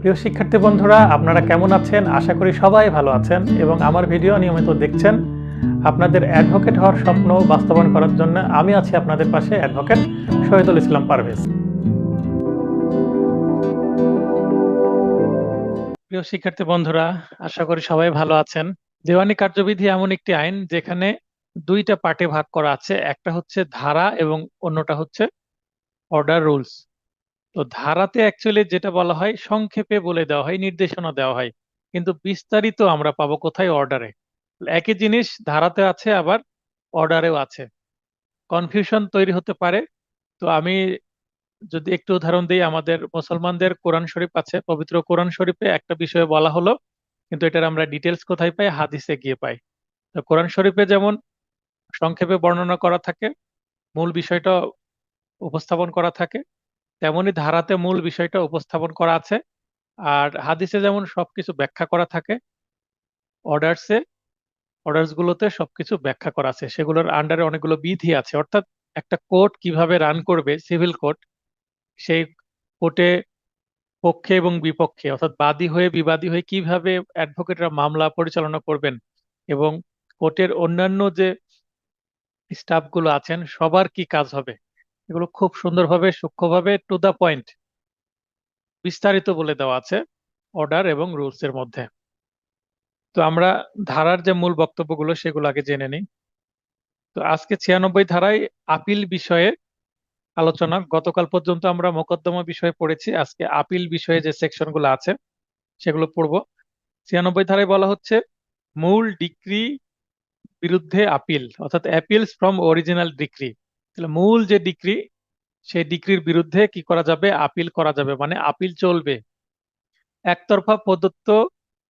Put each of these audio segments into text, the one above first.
প্রিয় শিক্ষার্থী বন্ধুরা, আপনারা কেমন আছেন? আশা করি সবাই ভালো আছেন এবং আমার ভিডিও নিয়মিত দেখছেন। আপনাদের অ্যাডভোকেট হওয়ার স্বপ্ন বাস্তবায়ন করার জন্য আমি আছি আপনাদের পাশে, অ্যাডভোকেট শহীদুল ইসলাম পারভেজ। প্রিয় শিক্ষার্থী বন্ধুরা, আশা করি সবাই ভালো আছেন। দেওয়ানি কার্যবিধি এমন একটি আইন যেখানে দুইটা পার্টে ভাগ করা আছে, একটা হচ্ছে ধারা এবং অন্যটা হচ্ছে অর্ডার রুলস। তো ধারাতে অ্যাকচুয়ালি যেটা বলা হয় সংক্ষেপে বলে দেওয়া হয়, নির্দেশনা দেওয়া হয়, কিন্তু বিস্তারিত আমরা পাবো কোথায়? অর্ডারে। একই জিনিস ধারাতে আছে, আবার অর্ডারেও আছে। কনফিউশন তৈরি হতে পারে। তো আমি যদি একটু উদাহরণ দিই, আমাদের মুসলমানদের কোরআন শরীফ আছে, পবিত্র কোরআন শরীফে একটা বিষয়ে বলা হলো, কিন্তু এটার আমরা ডিটেলস কোথায় পাই? হাদিসে গিয়ে পাই। তো কোরআন শরীফে যেমন সংক্ষেপে বর্ণনা করা থাকে, মূল বিষয়টা উপস্থাপন করা থাকে, তেমনি ধারাতে মূল বিষয়টা উপস্থাপন করা আছে। আর হাদিসে যেমন সবকিছু ব্যাখ্যা করা থাকে, অর্ডারসে অর্ডারস গুলোতে সবকিছু ব্যাখ্যা করা আছে। সেগুলোর আন্ডারে অনেকগুলো বিধি আছে, অর্থাৎ একটা কোর্ট কিভাবে রান করবে, সিভিল কোর্ট, সেই কোর্টে পক্ষে এবং বিপক্ষে অর্থাৎ বাদী হয়ে বিবাদী হয়ে কিভাবে অ্যাডভোকেটরা মামলা পরিচালনা করবেন, এবং কোর্টের অন্যান্য যে স্টাফ গুলো আছেন সবার কি কাজ হবে, এগুলো খুব সুন্দরভাবে সূক্ষ্মভাবে টু দা পয়েন্ট বিস্তারিত বলে দেওয়া আছে অর্ডার এবং রুলস এর মধ্যে। তো আমরা ধারার যে মূল বক্তব্যগুলো সেগুলো আগে জেনে নিই। তো আজকে 96 ধারায় আপিল বিষয়ে আলোচনা। গতকাল পর্যন্ত আমরা মোকদ্দমা বিষয়ে পড়েছি, আজকে আপিল বিষয়ে যে সেকশনগুলো আছে সেগুলো পড়ব। 96 ধারায় বলা হচ্ছে মূল ডিক্রি বিরুদ্ধে আপিল, অর্থাৎ অ্যাপিলস ফ্রম অরিজিনাল ডিক্রি। তাহলে মূল যে ডিক্রি, সেই ডিক্রির বিরুদ্ধে কি করা যাবে? আপিল করা যাবে, মানে আপিল চলবে। একতরফা প্রদত্ত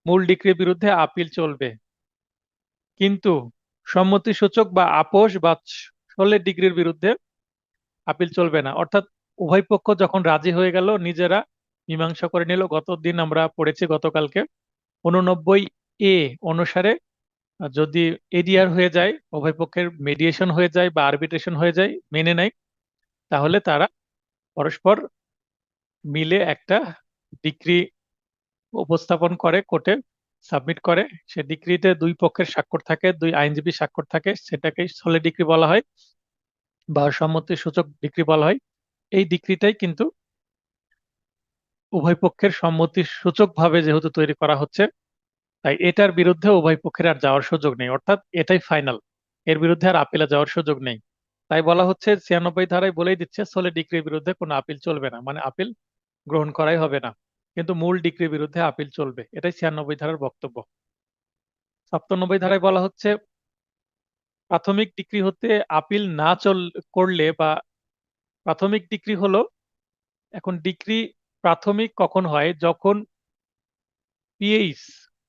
মূল ডিক্রির বিরুদ্ধে আপিল চলবে, কিন্তু সম্মতিসূচক বা আপোষ বা 16 ডিগ্রির বিরুদ্ধে আপিল চলবে না। অর্থাৎ উভয় পক্ষ যখন রাজি হয়ে গেল, নিজেরা মীমাংসা করে নিল, গতদিন আমরা পড়েছি গতকালকে 89 অনুসারে যদি এডিআর হয়ে যায়, উভয় পক্ষের মেডিয়েশন হয়ে যায় বা আরবিট্রেশন হয়ে যায়, মেনে নেয়, তাহলে তারা পরস্পর মিলে একটা ডিক্রি উপস্থাপন করে, কোর্টে সাবমিট করে। সে ডিক্রিতে দুই পক্ষের স্বাক্ষর থাকে, দুই আইনজীবী স্বাক্ষর থাকে, সেটাকেই সলিড ডিক্রি বলা হয় বা সম্মতি সূচক ডিক্রি বলা হয়। এই ডিক্রিটাই কিন্তু উভয় পক্ষের সম্মতি সূচক ভাবে যেহেতু তৈরি করা হচ্ছে, তাই এটার বিরুদ্ধে উভয় পক্ষের আর যাওয়ার সুযোগ নেই, অর্থাৎ এটাই ফাইনাল, এর বিরুদ্ধে আর আপিলে যাওয়ার সুযোগ নেই। তাই বলা হচ্ছে 96 ধারায় বলেই দিচ্ছে সলিড ডিক্রির বিরুদ্ধে কোনো আপিল চলবে না, মানে আপিল গ্রহণ করাই হবে না, কিন্তু মূল ডিক্রির বিরুদ্ধে আপিল চলবে। এটাই 96 ধারার বক্তব্য। 97 ধারায় বলা হচ্ছে প্রাথমিক ডিক্রি হতে আপিল না করলে, বা প্রাথমিক ডিক্রি হলো, এখন ডিক্রি প্রাথমিক কখন হয়? যখন পিএইচ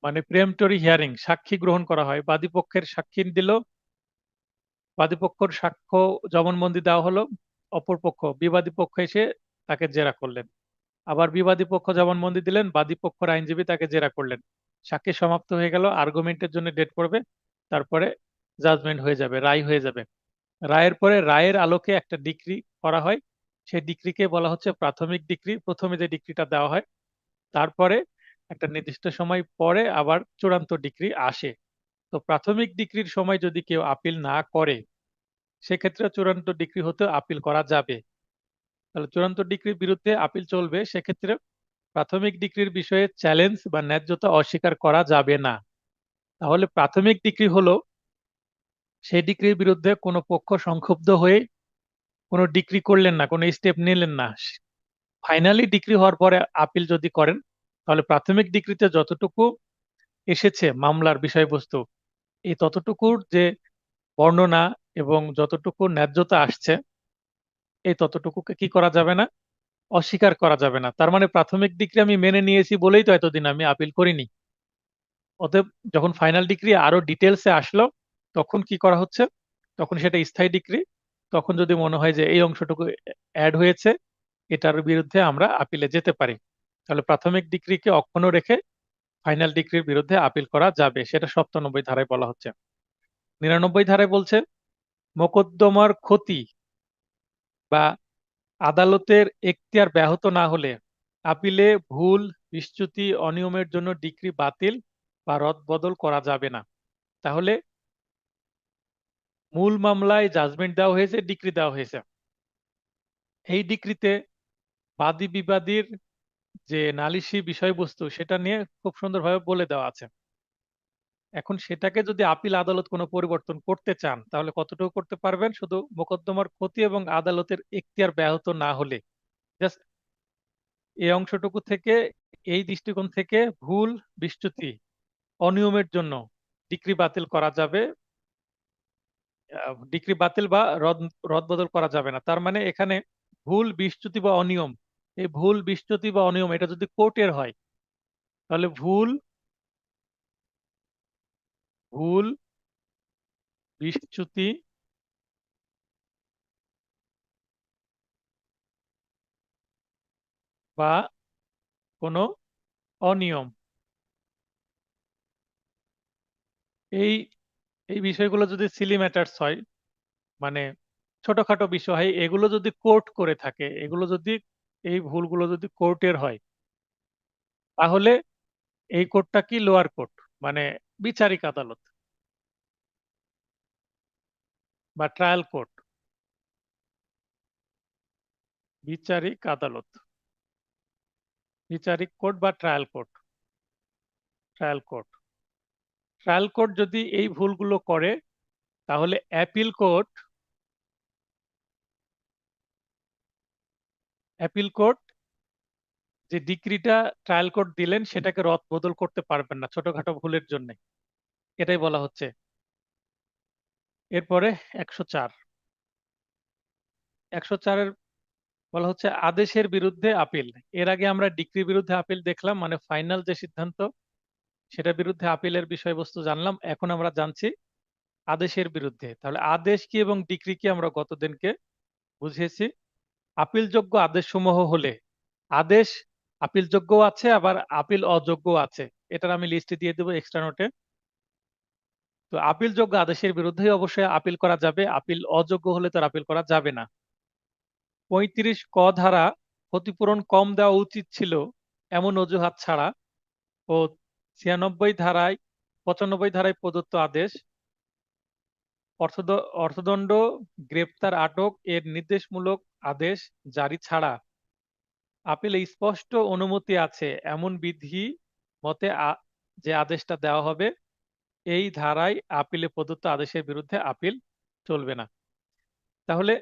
মানে প্রিএম্পটরি হিয়ারিং, সাক্ষী গ্রহণ করা হয়, বাদীপক্ষের সাক্ষী দিল, বাদীপক্ষের সাক্ষ্য জবানবন্দি দেওয়া হলো, অপরপক্ষ বিবাদী পক্ষ এসে তাকে জেরা করলেন, আবার বিবাদী পক্ষ জবানবন্দি দিলেন, বাদী পক্ষের আইনজীবী তাকে জেরা করলেন, সাক্ষী সমাপ্ত হয়ে গেল, আর্গুমেন্টের জন্য ডেট পড়বে, তারপরে জাজমেন্ট হয়ে যাবে, রায় হয়ে যাবে। রায়ের পরে রায়ের আলোকে একটা ডিক্রি করা হয়, সেই ডিক্রিকে বলা হচ্ছে প্রাথমিক ডিক্রি। প্রথমে যে ডিক্রিটা দেওয়া হয়, তারপরে একটা নির্দিষ্ট সময় পরে আবার চূড়ান্ত ডিক্রি আসে। তো প্রাথমিক ডিক্রির সময় যদি কেউ আপিল না করে, সেক্ষেত্রে চূড়ান্ত ডিক্রি হতে আপিল করা যাবে। তাহলে চূড়ান্ত ডিক্রির বিরুদ্ধে আপিল চলবে, সেক্ষেত্রে প্রাথমিক ডিক্রির বিষয়ে চ্যালেঞ্জ বা ন্যায্যতা অস্বীকার করা যাবে না। তাহলে প্রাথমিক ডিক্রি হলো সেই ডিক্রির বিরুদ্ধে কোনো পক্ষ সংক্ষুব্ধ হয়ে কোনো ডিক্রি করলেন না, কোনো স্টেপ নিলেন না, ফাইনালি ডিক্রি হওয়ার পরে আপিল যদি করেন, তাহলে প্রাথমিক ডিক্রিতে যতটুকু এসেছে মামলার বিষয়বস্তু, এই ততটুকুর যে বর্ণনা এবং যতটুকু ন্যায্যতা আসছে, এই ততটুকুকে কি করা যাবে না? অস্বীকার করা যাবে না। তার মানে প্রাথমিক ডিগ্রি আমি মেনে নিয়েছি বলেই তো এতদিন আমি আপিল করিনি। অতএব যখন ফাইনাল ডিগ্রি আরো ডিটেলসে আসলো, তখন কি করা হচ্ছে? তখন সেটা স্থায়ী ডিগ্রি। তখন যদি মনে হয় যে এই অংশটুকু অ্যাড হয়েছে, এটার বিরুদ্ধে আমরা আপিলে যেতে পারি, তাহলে প্রাথমিক ডিগ্রিকে অক্ষুণ্ণ রেখে ফাইনাল ডিগ্রির বিরুদ্ধে আপিল করা যাবে। সেটা 97 ধারায় বলা হচ্ছে। 99 ধারায় বলছে মোকদ্দমার ক্ষতি বা আদালতের এখতিয়ার ব্যাহত না হলে আপিলে ভুল বিচ্যুতি অনিয়মের জন্য ডিক্রি বাতিল বা রদবদল করা যাবে না। তাহলে মূল মামলায় জাজমেন্ট দেওয়া হয়েছে, ডিক্রি দেওয়া হয়েছে। এই ডিক্রিতে বাদী বিবাদীর যে নালিশি বিষয়বস্তু সেটা নিয়ে খুব সুন্দরভাবে বলে দেওয়া আছে। এখন সেটাকে যদি আপিল আদালত কোনো পরিবর্তন করতে চান তাহলে কতটুকু করতে পারবেন? শুধু মোকদ্দমার ক্ষতি এবং আদালতের এখতিয়ার ব্যাহত না হলে। জাস্ট এই অংশটুকু থেকে, এই দৃষ্টিকোণ থেকে ভুল, বিচ্যুতি, অনিয়মের জন্য ডিক্রি বাতিল করা যাবে, ডিক্রি বাতিল বা রদবদল করা যাবে না। তার মানে এখানে ভুল, বিচ্যুতি বা অনিয়ম, এই ভুল, বিচ্যুতি বা অনিয়ম এটা যদি কোর্টের হয় তাহলে ভুল, ভুল, বিচ্যুতি বা কোনো অনিয়ম, এই এই বিষয়গুলো যদি সিলি ম্যাটার্স হয়, মানে ছোটখাটো বিষয় হয়, এগুলো যদি কোর্ট করে থাকে, এগুলো যদি, এই ভুলগুলো যদি কোর্টের হয় তাহলে এই কোর্টটা কি লোয়ার কোর্ট, মানে বিচারিক আদালত বা ট্রায়াল কোর্ট, বিচারিক আদালত, বিচারিক কোর্ট বা trial court, trial court. Trial court যদি এই ভুলগুলো করে তাহলে অ্যাপিল কোর্ট যে ডিক্রিটা ট্রায়াল কোর্ট দিলেন সেটাকে রদ বদল করতে পারবেন না ছোটখাটো ভুলের জন্য, এটাই বলা হচ্ছে। এরপরে 104, 104-এর বলা হচ্ছে আদেশের বিরুদ্ধে আপিল। এর আগে আমরা ডিক্রির বিরুদ্ধে আপিল দেখলাম, মানে ফাইনাল যে সিদ্ধান্ত সেটার বিরুদ্ধে আপিলের বিষয়বস্তু জানলাম। এখন আমরা জানছি আদেশের বিরুদ্ধে। তাহলে আদেশ কি এবং ডিক্রি কি আমরা গতদিনকে বুঝিয়েছি। আপিলযোগ্য আদেশসমূহ হলে, আদেশ আপিলযোগ্য আছে আবার আপিল অযোগ্য আছে, এটার আমি লিস্টে দিয়ে দেবো এক্সট্রা নোটে। তো আপিলযোগ্য আদেশের বিরুদ্ধেই অবশ্যই আপিল করা যাবে, আপিল অযোগ্য হলে তার আপিল করা যাবে না। 35 ক ধারা ক্ষতিপূরণ কম দেওয়া উচিত ছিল এমন অজুহাত ছাড়া ও 96 ধারায়, 95 ধারায় প্রদত্ত আদেশ, অর্থদণ্ড, গ্রেপ্তার, আটক এর নির্দেশমূলক আদেশ জারি ছাড়া আপিলে স্পষ্ট অনুমতি আছে এমন বিধি মতে যে আদেশটা দেওয়া হবে, এই ধারায় আপিলে প্রদত্ত আদেশের বিরুদ্ধে আপিল চলবে না। তাহলে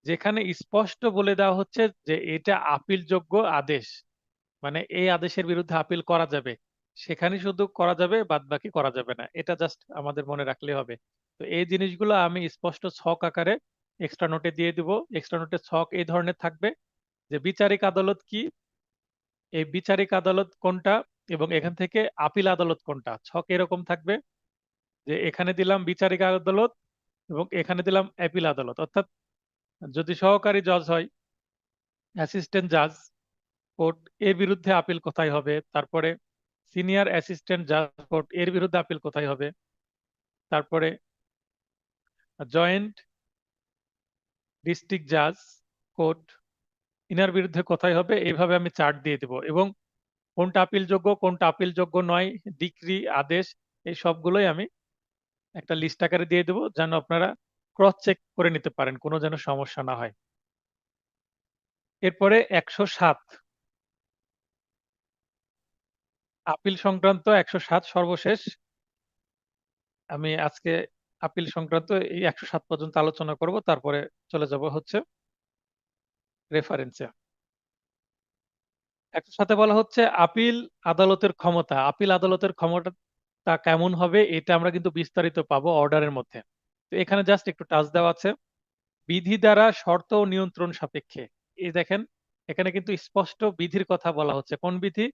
যেখানে স্পষ্ট বলে দেওয়া হচ্ছে যে এটা আপিলযোগ্য আদেশ, মানে এই আদেশের বিরুদ্ধে আপিল করা যাবে, সেখানে শুধু করা যাবে, বাদ বাকি করা যাবে না। এটা জাস্ট আমাদের মনে রাখলে হবে। তো এই জিনিসগুলো আমি স্পষ্ট ছক আকারে এক্সট্রা নোটে দিয়ে দিব। এক্সট্রা নোটের ছক এই ধরনের থাকবে যে বিচারিক আদালত কি, এই বিচারিক আদালত কোনটা, এবং এখান থেকে আপিল আদালত কোনটা, ছক এরকম থাকবে যে এখানে দিলাম বিচারিক আদালত এবং এখানে দিলাম আপিল আদালত। অর্থাৎ যদি সহকারী জজ হয়, অ্যাসিস্ট্যান্ট জাজ কোর্ট, এর বিরুদ্ধে আপিল কোথায় হবে, তারপরে সিনিয়র অ্যাসিস্ট্যান্ট জাজ কোর্ট এর বিরুদ্ধে আপিল কোথায় হবে, তারপরে জয়েন্ট ডিস্ট্রিক্ট জাজ কোর্ট ইনার বিরুদ্ধে কোথায় হবে, এইভাবে আমি চার্ট দিয়ে দেব। এবং কোনটা আপিলযোগ্য কোনটা আপিলযোগ্য নয়, ডিক্রি, আদেশ, এই সবগুলোই আমি একটা লিস্ট আকারে দিয়ে দেবো যেন আপনারা ক্রস চেক করে নিতে পারেন, কোনো যেন সমস্যা না হয়। এরপরে 107, আপিল সংক্রান্ত 107 সর্বশেষ। আমি আজকে আপিল সংক্রান্ত এই 107 পর্যন্ত আলোচনা করব, তারপরে চলে যাব হচ্ছে রেফারেন্সে। 107-এ বলা হচ্ছে আপিল আদালতের ক্ষমতা। আপিল আদালতের ক্ষমতা কেমন হবে এটা আমরা কিন্তু বিস্তারিত পাবো অর্ডারের মধ্যে। তো এখানে জাস্ট একটু টাচ দেওয়া আছে, বিধি দ্বারা শর্ত ও নিয়ন্ত্রণ সাপেক্ষে। এই দেখেন এখানে কিন্তু স্পষ্ট বিধির কথা বলা হচ্ছে। কোন বিধি?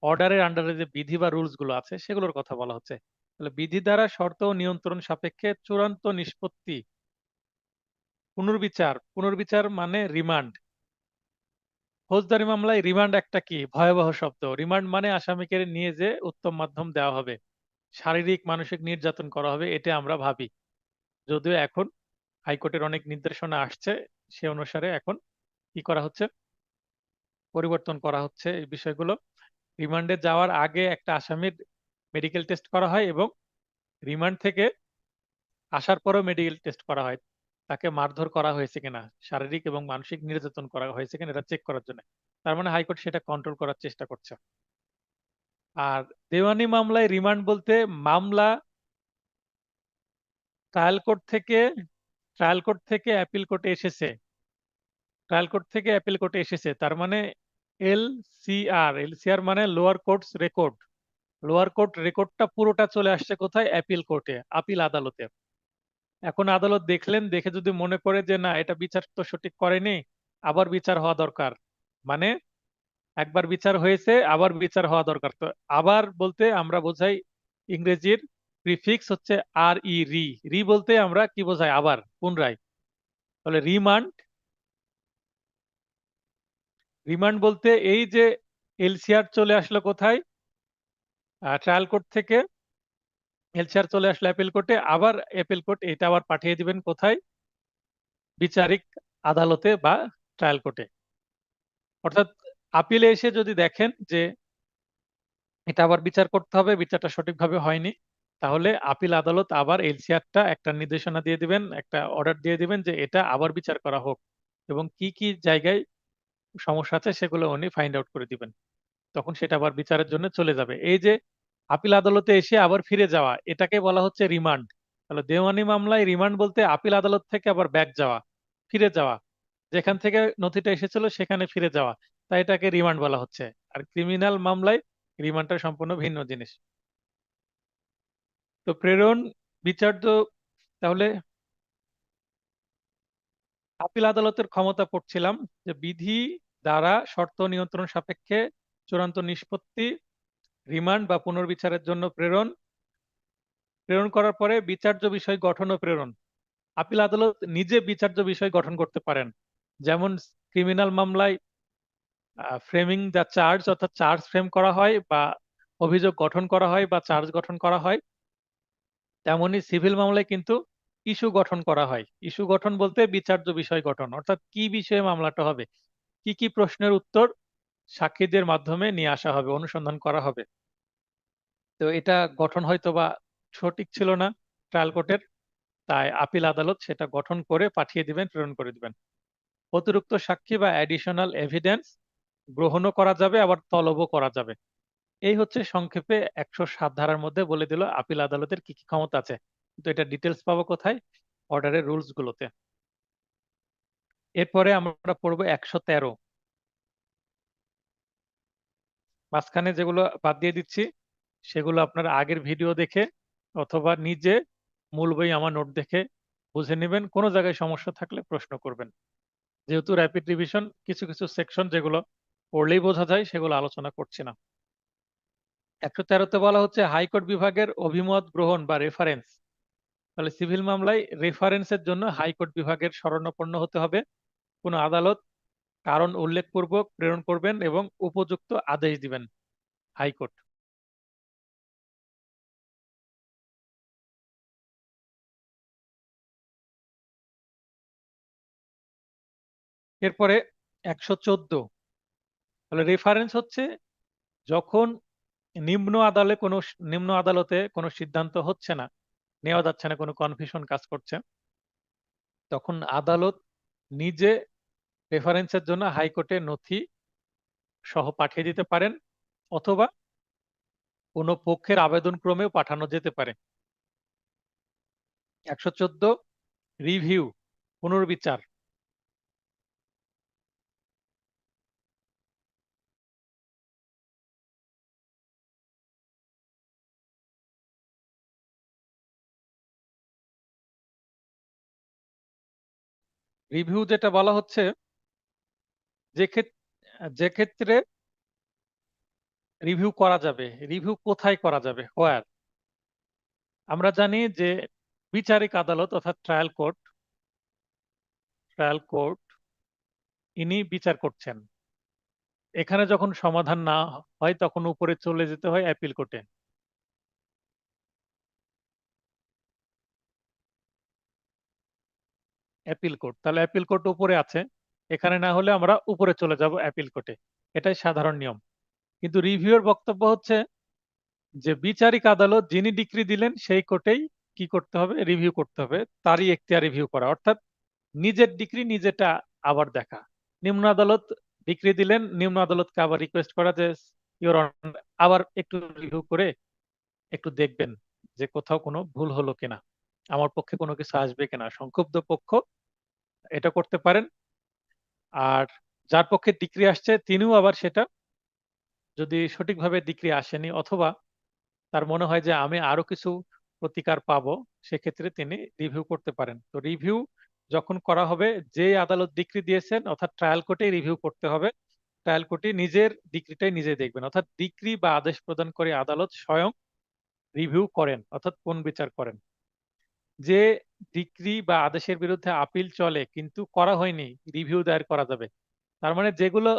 অর্ডারের আন্ডারে যে বিধি বা রুলস গুলো আছে সেগুলোর কথা বলা হচ্ছে। তাহলে বিধি দ্বারা শর্ত ও নিয়ন্ত্রণ সাপেক্ষে চূড়ান্ত নিষ্পত্তি, পুনর্বিচার, পুনর্বিচার মানে রিমান্ড। ফৌজদারি মামলায় রিমান্ড একটা কি ভয়াবহ শব্দ। রিমান্ড মানে আসামিকে নিয়ে যে উত্তম মাধ্যম দেওয়া হবে, শারীরিক মানসিক নির্যাতন করা হবে, এটা আমরা ভাবি। যদিও এখন হাইকোর্টের অনেক নির্দেশনা আসছে, সে অনুসারে এখন কি করা হচ্ছে, পরিবর্তন করা হচ্ছে এই বিষয়গুলো। রিমান্ডে যাওয়ার আগে একটা আসামির মেডিকেল টেস্ট করা হয় এবং রিমান্ড থেকে আসার পরেও মেডিকেল টেস্ট করা হয়, তাকে মারধর করা হয়েছে কিনা, শারীরিক এবং মানসিক নির্যাতন করা হয়েছে কিনা এটা চেক করার জন্য। তার মানে হাইকোর্ট সেটা কন্ট্রোল করার চেষ্টা করছে। আর দেওয়ানি মামলায় রিমান্ড বলতে মামলা ট্রায়াল কোর্ট থেকে অ্যাপিল কোর্টে এসেছে, তার মানে এলসিআর মানে lower courts record, lower court রেকর্ডটা পুরোটা চলে আসছে কোথায়? অ্যাপিল কোর্টে, আপিল আদালতে। এখন আদালত দেখলেন, দেখে যদি মনে করে যে না এটা বিচার তো সঠিক করেনি, আবার বিচার হওয়া দরকার, মানে একবার বিচার হয়েছে আবার বিচার হওয়া দরকার। তো আবার বলতে আমরা বোঝাই ইংরেজির প্রিফিক্স হচ্ছে আর ই, রি। রি বলতে আমরা কি বোঝাই? আবার, পুনরায়। তাহলে রিমান্ড, বলতে এই যে এলসিআর চলে আসলো কোথায়? ট্রায়াল কোর্ট থেকে এলসিআর চলে আসলো অ্যাপিল কোর্টে, আবার অ্যাপিল কোর্ট এটা আবার পাঠিয়ে দিবেন কোথায়? বিচারিক আদালতে বা ট্রায়াল কোর্টে। অর্থাৎ আপিলে এসে যদি দেখেন যে এটা আবার বিচার করতে হবে, বিচারটা সঠিকভাবে হয়নি, তাহলে আপিল আদালত আবার এলসিআরটা একটা নির্দেশনা দিয়ে দিবেন, একটা অর্ডার দিয়ে দিবেন যে এটা আবার বিচার করা হোক, এবং কি কি জায়গায় সমস্যা আছে সেগুলো উনি ফাইন্ড আউট করে দিবেন। তখন সেটা আবার বিচারের জন্য চলে যাবে। এই যে আপিল আদালতে এসে আবার ফিরে যাওয়া, এটাকে বলা হচ্ছে রিমান্ড। তাহলে দেওয়ানি মামলায় রিমান্ড বলতে আপিল আদালত থেকে আবার ব্যাক যাওয়া, ফিরে যাওয়া, যেখান থেকে নথিটা এসেছিল সেখানে ফিরে যাওয়া, তাই এটাকে রিমান্ড বলা হচ্ছে। আর ক্রিমিনাল মামলায় রিমান্ডটা সম্পূর্ণ ভিন্ন জিনিস। তো প্রেরণ, বিচার্য, তাহলে আপিল আদালতের ক্ষমতা পড়ছিলাম যে বিধি দ্বারা শর্ত নিয়ন্ত্রণ সাপেক্ষে চূড়ান্ত নিষ্পত্তি, রিমান্ড বা পুনর্বিচারের জন্য প্রেরণ, প্রেরণ করার পরে বিচার্য বিষয় গঠন ও প্রেরণ। আপিল আদালত নিজে বিচার্য বিষয় গঠন করতে পারেন। যেমন ক্রিমিনাল মামলায় ফ্রেমিং দ্য চার্জ, অর্থাৎ চার্জ ফ্রেম করা হয় বা অভিযোগ গঠন করা হয় বা চার্জ গঠন করা হয়, তেমনি সিভিল মামলায় কিন্তু ইস্যু গঠন করা হয়। ইস্যু গঠন বলতে বিচার্য বিষয় গঠন, অর্থাৎ কি বিষয়ে মামলাটা হবে, কি কি প্রশ্নের উত্তর সাক্ষীদের মাধ্যমে নিয়ে আসা হবে, অনুসন্ধান করা হবে। তো এটা গঠন হয়তো বা সঠিক ছিল না ট্রায়াল কোর্টের, তাই আপিল আদালত সেটা গঠন করে পাঠিয়ে দিবেন, প্রেরণ করে দিবেন। অতিরিক্ত সাক্ষী বা অ্যাডিশনাল এভিডেন্স গ্রহণও করা যাবে, আবার তলবও করা যাবে। এই হচ্ছে সংক্ষেপে 107 ধারার মধ্যে বলে দিল আপিল আদালতের কি কি ক্ষমতা আছে। তো এটা ডিটেলস পাবো কোথায়? অর্ডারের রুলস গুলোতে। এরপরে আমরা পড়বো 113। মাঝখানে যেগুলো বাদ দিয়ে দিচ্ছি সেগুলো আপনারা আগের ভিডিও দেখে অথবা নিজে মূল বই আমার নোট দেখে বুঝে নেবেন। কোনো জায়গায় সমস্যা থাকলে প্রশ্ন করবেন। যেহেতু র্যাপিড রিভিশন, কিছু কিছু সেকশন যেগুলো পড়লেই বোঝা যায় সেগুলো আলোচনা করছি না। 113তে বলা হচ্ছে হাইকোর্ট বিভাগের অভিমত গ্রহণ বা রেফারেন্স। তাহলে সিভিল মামলায় রেফারেন্সের জন্য হাইকোর্ট বিভাগের শরণাপন্ন হতে হবে। কোন আদালত কারণ উল্লেখপূর্বক প্রেরণ করবেন এবং উপযুক্ত আদেশ দিবেন হাইকোর্ট। এরপরে 114। তাহলে রেফারেন্স হচ্ছে যখন নিম্ন আদালতে কোনো সিদ্ধান্ত হচ্ছে না, নেওয়া যাচ্ছে না, কোনো কনফিউশন কাজ করছে, তখন আদালত নিজে রেফারেন্সের জন্য হাইকোর্টে নথি সহ পাঠিয়ে দিতে পারেন, অথবা কোনো পক্ষের আবেদন ক্রমেও পাঠানো যেতে পারে। 114 রিভিউ, পুনর্বিচার। রিভিউ যেটা বলা হচ্ছে, যে ক্ষেত্রে যে ক্ষেত্রে রিভিউ করা যাবে, রিভিউ কোথায় করা যাবে, হোয়ার। আমরা জানি যে বিচারিক আদালত অর্থাৎ ট্রায়াল কোর্ট ইনি বিচার করছেন। এখানে যখন সমাধান না হয় তখন উপরে চলে যেতে হয় অ্যাপিল কোর্টে। তাহলে অ্যাপিল কোর্ট উপরে আছে, এখানে না হলে আমরা উপরে চলে যাব অ্যাপিল কোর্টে। এটাই সাধারণ নিয়ম। কিন্তু রিভিউয়ের বক্তব্য হচ্ছে যে বিচারিক আদালত যিনি ডিক্রি দিলেন সেই কোর্টেই কি করতে হবে, রিভিউ করতে হবে, তারই এখতিয়ার রিভিউ করা, অর্থাৎ নিজের ডিক্রি নিজেটা আবার দেখা। নিম্ন আদালত ডিক্রি দিলেন, নিম্ন আদালতকে আবার রিকোয়েস্ট করা যে ইওর অনার আবার একটু রিভিউ করে একটু দেখবেন যে কোথাও কোনো ভুল হলো কিনা, আমার পক্ষে কোনো কিছু আসবে কিনা। সংক্ষুব্ধ পক্ষ এটা করতে পারেন। আর যার পক্ষে ডিক্রি আসছে তিনিও আবার সেটা, যদি সঠিকভাবে ডিক্রি আসেনি অথবা তার মনে হয় যে আমি আরো কিছু প্রতিকার পাবো, সেক্ষেত্রে তিনি রিভিউ করতে পারেন। তো রিভিউ যখন করা হবে, যে আদালত ডিক্রি দিয়েছেন অর্থাৎ ট্রায়াল কোর্টে রিভিউ করতে হবে। ট্রায়াল কোর্টে নিজের ডিক্রিটাই নিজে দেখবেন, অর্থাৎ ডিক্রি বা আদেশ প্রদান করে আদালত স্বয়ং রিভিউ করেন অর্থাৎ পুনঃ বিচার করেন। যে ডিক্রি বা আদেশের বিরুদ্ধে আপিল চলে কিন্তু করা হয়নি, রিভিউ দায়ের করা যাবে। তার মানে যেগুলো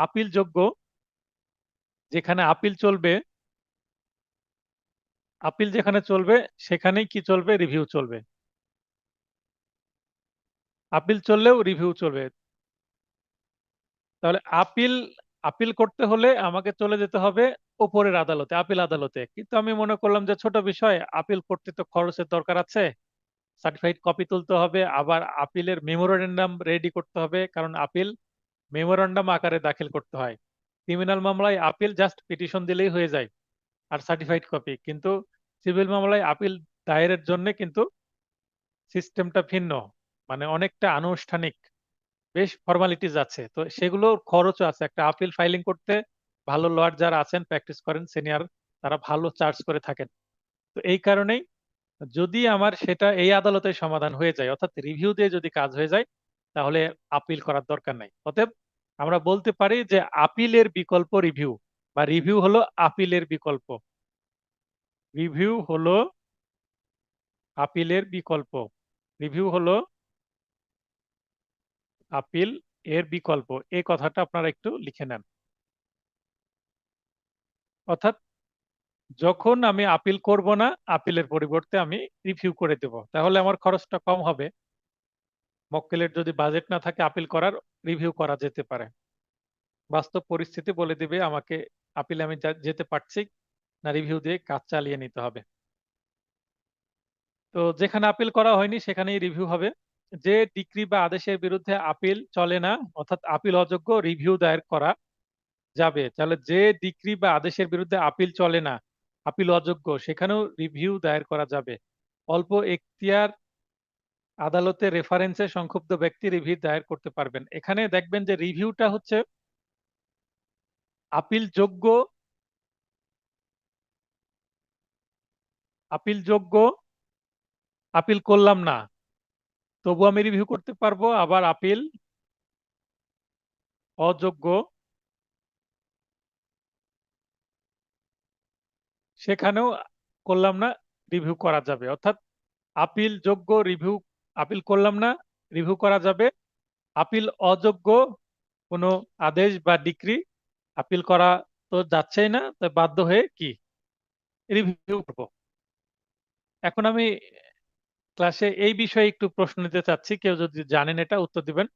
আপিল যোগ্য, যেখানে আপিল চলবে, আপিল যেখানে চলবে সেখানেই কি চলবে, রিভিউ চলবে। আপিল চললেও রিভিউ চলবে। তাহলে আপিল আপিল করতে হলে আমাকে চলে যেতে হবে উপরের আদালতে, আপিল আদালতে। কিন্তু আমি মনে করলাম যে ছোট বিষয়, আপিল করতে তো খরচের দরকার আছে, সার্টিফাইড কপি তুলতে হবে, আবার আপিলের মেমোরেন্ডাম রেডি করতে হবে, কারণ আপিল মেমোরেন্ডাম আকারে দাখিল করতে হয়। ক্রিমিনাল মামলায় আপিল জাস্ট পিটিশন দিলেই হয়ে যায় আর সার্টিফাইড কপি, কিন্তু সিভিল মামলায় আপিল দায়েরের জন্য কিন্তু সিস্টেমটা ভিন্ন, মানে অনেকটা আনুষ্ঠানিক, বেশ ফর্মালিটিস আছে। তো সেগুলোর খরচও আছে। একটা আপিল ফাইলিং করতে ভালো লয়ার যারা আছেন, প্র্যাকটিস করেন, সিনিয়র, তারা ভালো চার্জ করে থাকেন। তো এই কারণেই যদি আমার সেটা এই আদালতে সমাধান হয়ে যায়, অর্থাৎ রিভিউ দিয়ে যদি কাজ হয়ে যায়, তাহলে আপিল করার দরকার নাই। অতএব আমরা বলতে পারি যে আপিলের বিকল্প রিভিউ, বা রিভিউ হলো আপিলের বিকল্প। রিভিউ হলো আপিলের বিকল্প। রিভিউ হলো আপিল এর বিকল্প। এই কথাটা আপনারা একটু লিখে নেন। অর্থাৎ যখন আমি আপিল করব না, আপিলের পরিবর্তে আমি রিভিউ করে দেব, তাহলে আমার খরচটা কম হবে। মক্কেলের যদি বাজেট না থাকে আপিল করার, রিভিউ করা যেতে পারে। বাস্তব পরিস্থিতি বলে দিবে আমাকে আপিলে আমি যেতে পারছি না, রিভিউ দিয়ে কাজ চালিয়ে নিতে হবে। তো যেখানে আপিল করা হয়নি সেখানেই রিভিউ হবে। যে ডিক্রি বা আদেশের বিরুদ্ধে আপিল চলে না, অর্থাৎ আপিল অযোগ্য, রিভিউ দায়ের করা যাবে। তাহলে যে ডিক্রি বা আদেশের বিরুদ্ধে আপিল চলে না, আপিল অযোগ্য, সেখানেও রিভিউ দায়ের করা যাবে। অল্প এখতিয়ার আদালতে রেফারেন্সে সংক্ষুব্ধ ব্যক্তি রিভিউ দায়ের করতে পারবেন। এখানে দেখবেন যে রিভিউটা হচ্ছে আপিল যোগ্য, আপিল যোগ্য, আপিল করলাম না তবু আমি রিভিউ করতে পারবো, আবার আপিল অযোগ্য, সেখানেও করলাম না, রিভিউ করা যাবে। অর্থাৎ আপিল যোগ্য রিভিউ, আপিল করলাম না, রিভিউ করা যাবে। আপিল অযোগ্য কোনো আদেশ বা ডিক্রি আপিল করা তো যাচ্ছেই না, তাই বাধ্য হয়ে কি রিভিউ করব। এখন আমি ক্লাসে এই বিষয়ে একটু প্রশ্ন নিতে চাচ্ছি, কেউ যদি জানেন এটা উত্তর দিবেন।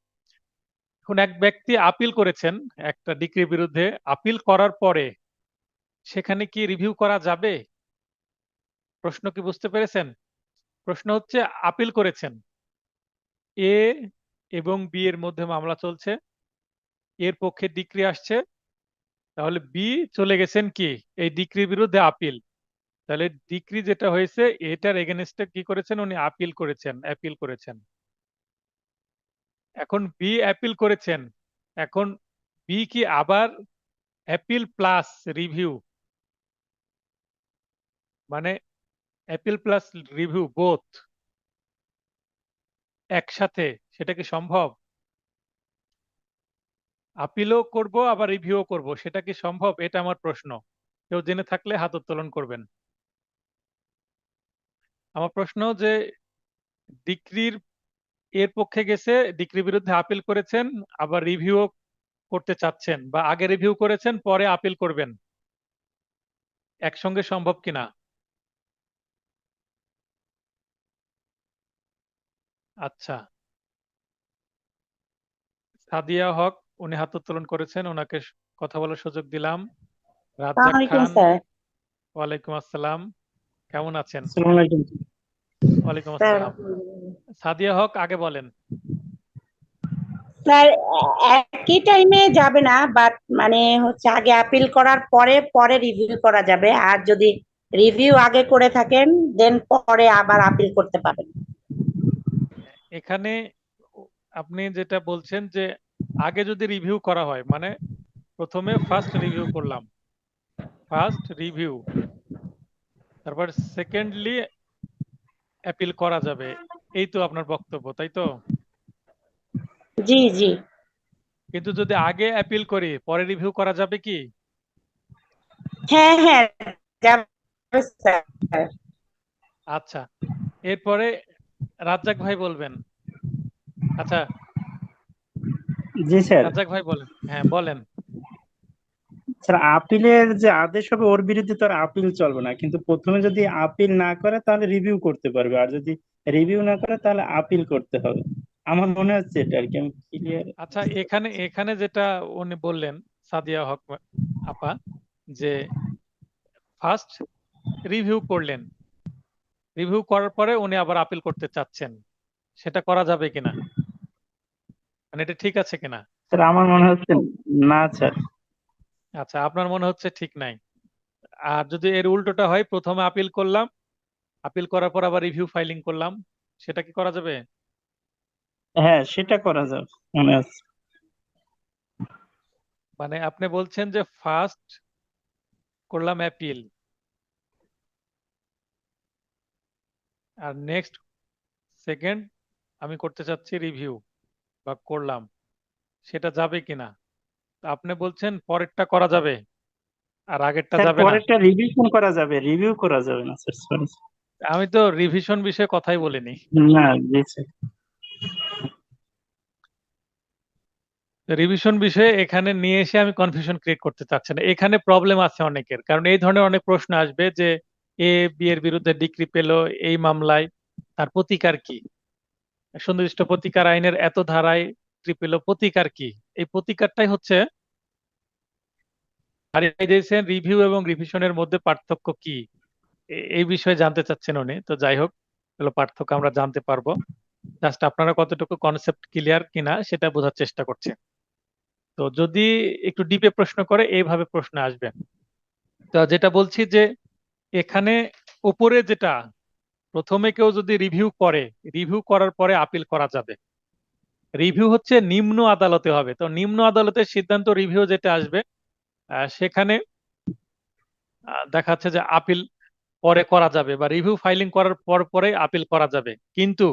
এখন এক ব্যক্তি আপিল করেছেন একটা ডিক্রির বিরুদ্ধে, আপিল করার পরে সেখানে কি রিভিউ করা যাবে? প্রশ্ন কি বুঝতে পেরেছেন? প্রশ্ন হচ্ছে আপিল করেছেন, এ এবং বি এর মধ্যে মামলা চলছে, এর পক্ষে ডিক্রি আসছে, তাহলে বি চলে গেছেন কি এই ডিক্রির বিরুদ্ধে আপিল। তাহলে ডিক্রি যেটা হয়েছে এটার এগেনস্টে কি করেছেন উনি, আপিল করেছেন, অ্যাপিল করেছেন। এখন বি অ্যাপিল করেছেন, এখন বি কি আবার অ্যাপিল প্লাস রিভিউ, মানে অ্যাপিল প্লাস রিভিউ বোথ একসাথে, সেটা কি সম্ভব? আপিলও করব আবার রিভিউও করব, সেটা কি সম্ভব? এটা আমার প্রশ্ন। কেউ জেনে থাকলে হাত উত্তোলন করবেন। আমার প্রশ্ন যে ডিক্রির এর পক্ষে গেছে, ডিক্রির বিরুদ্ধে আপিল করেছেন, আবার রিভিউ করতে চাচ্ছেন, বা আগে রিভিউ করেছেন পরে আপিল করবেন, একসঙ্গে সম্ভব কিনা? আচ্ছা, সাদিয়া হক উনি হাত উত্তোলন করেছেন, ওনাকে কথা বলার সুযোগ দিলাম। রাজ্জাক আসসালামাইকুম খান। স্যার। ওয়ালাইকুম আসসালাম। কেমন আছেন? আসসালামু আলাইকুম ওয়ালাইকুম স্যার। আসসালাম। সাদিয়া হক, আগে বলেন। স্যার, একই টাইমে যাবে না, বাট মানে হচ্ছে আগে আপিল করার পরে পরে রিভিউ করা যাবে। আর যদি রিভিউ আগে করে থাকেন দেন পরে আবার আপিল করতে পারেন। এখানে আপনি যেটা বলছেন যে আগে যদি রিভিউ করা হয়, মানে প্রথমে ফার্স্ট রিভিউ করলাম, ফার্স্ট রিভিউ, তারপর সেকেন্ডলি অ্যাপিল করা যাবে, এই তো আপনার বক্তব্য, তাই তো? জি জি। কিন্তু যদি আগে অ্যাপিল করি পরে রিভিউ করা যাবে কি? হ্যাঁ হ্যাঁ, যাবে স্যার। আচ্ছা, এরপরে রাজ্জাক ভাই বলবেন। আচ্ছা, জি স্যার। রাজ্জাক ভাই বলেন, হ্যাঁ বলেন। স্যার, আপিলের যে আদেশ হবে ওর বিরুদ্ধে তো আর আপিল চলবে না, কিন্তু প্রথমে যদি আপিল না করে তাহলে রিভিউ করতে পারবে, আর যদি রিভিউ না করে তাহলে আপিল করতে হবে। আমার মনে হচ্ছে এটা আর কি, আমি ক্লিয়ার আচ্ছা, বুঝতে এখানে পারছি। এখানে যেটা উনি বললেন, সাদিয়া হক আপা, যে ফার্স্ট রিভিউ করলেন, রিভিউ করার পরে উনি আবার আপিল করতে চাচ্ছেন, সেটা করা যাবে কিনা, মানে এটা ঠিক আছে কিনা? স্যার, আমার মনে হচ্ছে না স্যার। আচ্ছা, আপনার মনে হচ্ছে ঠিক নাই। আর যদি এর উল্টোটা হয়, প্রথমে আপিল করলাম, আপিল করার পর আবার রিভিউ ফাইলিং করলাম, সেটা কি করা যাবে? হ্যাঁ, সেটা করা যাবে মনে হচ্ছে। মানে আপনি বলছেন যে ফার্স্ট করলাম অ্যাপিল, আর নেক্সট সেকেন্ড আমি করতে চাচ্ছি রিভিউ বা করলাম, সেটা যাবে কিনা? তো আপনি বলছেন পরেরটা করা যাবে আর আগেরটা স্যার, যাবে না। পরেরটা রিভিশন করা যাবে, রিভিউ করা যাবে না স্যার, সরি। আমি তো রিভিশন বিষয়ে কথাই বলিনি। না, জি স্যার। রিভিশন বিষয়ে এখানে নিয়ে এসে আমি কনফিউশন ক্রিয়েট করতে চাচ্ছি না। এখানে প্রবলেম আছে অনেকের, কারণ এই ধরনের অনেক প্রশ্ন আসবে যে এ বি এর বিরুদ্ধে ডিক্রি পেলো এই মামলায়, তার প্রতিকার কি? সুনির্দিষ্ট প্রতিকার আইনের এত ধারায় ডিক্রি পেলো, প্রতিকার কি? এই প্রতিকারটাই হচ্ছে হারিয়েছেন রিভিউ এবং রিভিশনের মধ্যে পার্থক্য কি, এই বিষয়ে জানতে চাচ্ছেন উনি। তো যাই হোক, এগুলো পার্থক্য আমরা জানতে পারবো, জাস্ট আপনারা কতটুকু কনসেপ্ট ক্লিয়ার কিনা সেটা বোঝার চেষ্টা করছে। তো যদি একটু ডিপে প্রশ্ন করে এইভাবে প্রশ্ন আসবে। তো যেটা বলছি যে এখানে উপরে যেটা, প্রথমে কেউ যদি রিভিউ করে, রিভিউ করার পরে আপিল করা যাবে। রিভিউ হচ্ছে নিম্ন আদালতে হবে, তো নিম্ন আদালতের সিদ্ধান্ত রিভিউ যেটা আসবে, সেখানে দেখা যাচ্ছে যে আপিল পরে করা যাবে বা রিভিউ ফাইলিং করার পর পরে আপিল করা যাবে। কিন্তু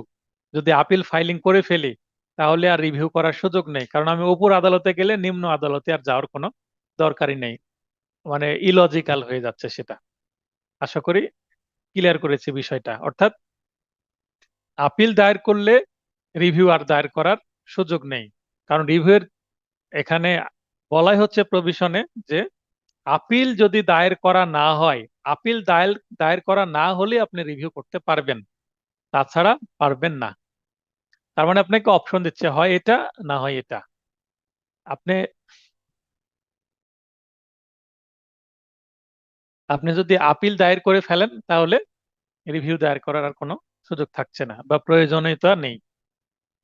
যদি আপিল ফাইলিং করে ফেলি তাহলে আর রিভিউ করার সুযোগ নেই, কারণ আমি উপর আদালতে গেলে নিম্ন আদালতে আর যাওয়ার কোনো দরকারই নেই, মানে ইলজিক্যাল হয়ে যাচ্ছে সেটা। আশা করি ক্লিয়ার করেছি বিষয়টা। অর্থাৎ আপিল দায়ের করলে রিভিউ আর দায়ের করার সুযোগ নেই, কারণ রিভিউয়ের এখানে বলাই হচ্ছে প্রভিশনে যে আপিল যদি দায়ের করা না হয়, আপিল দায়ের দায়ের করা না হলে আপনি রিভিউ করতে পারবেন, তাছাড়া পারবেন না। তার মানে আপনাকে অপশন দিচ্ছে, হয় এটা না হয় এটা। আপনি আপনি যদি আপিল দায়ের করে ফেলেন তাহলে রিভিউ দায়ের করার আর কোনো সুযোগ থাকছে না বা প্রয়োজনীয়তা নেই,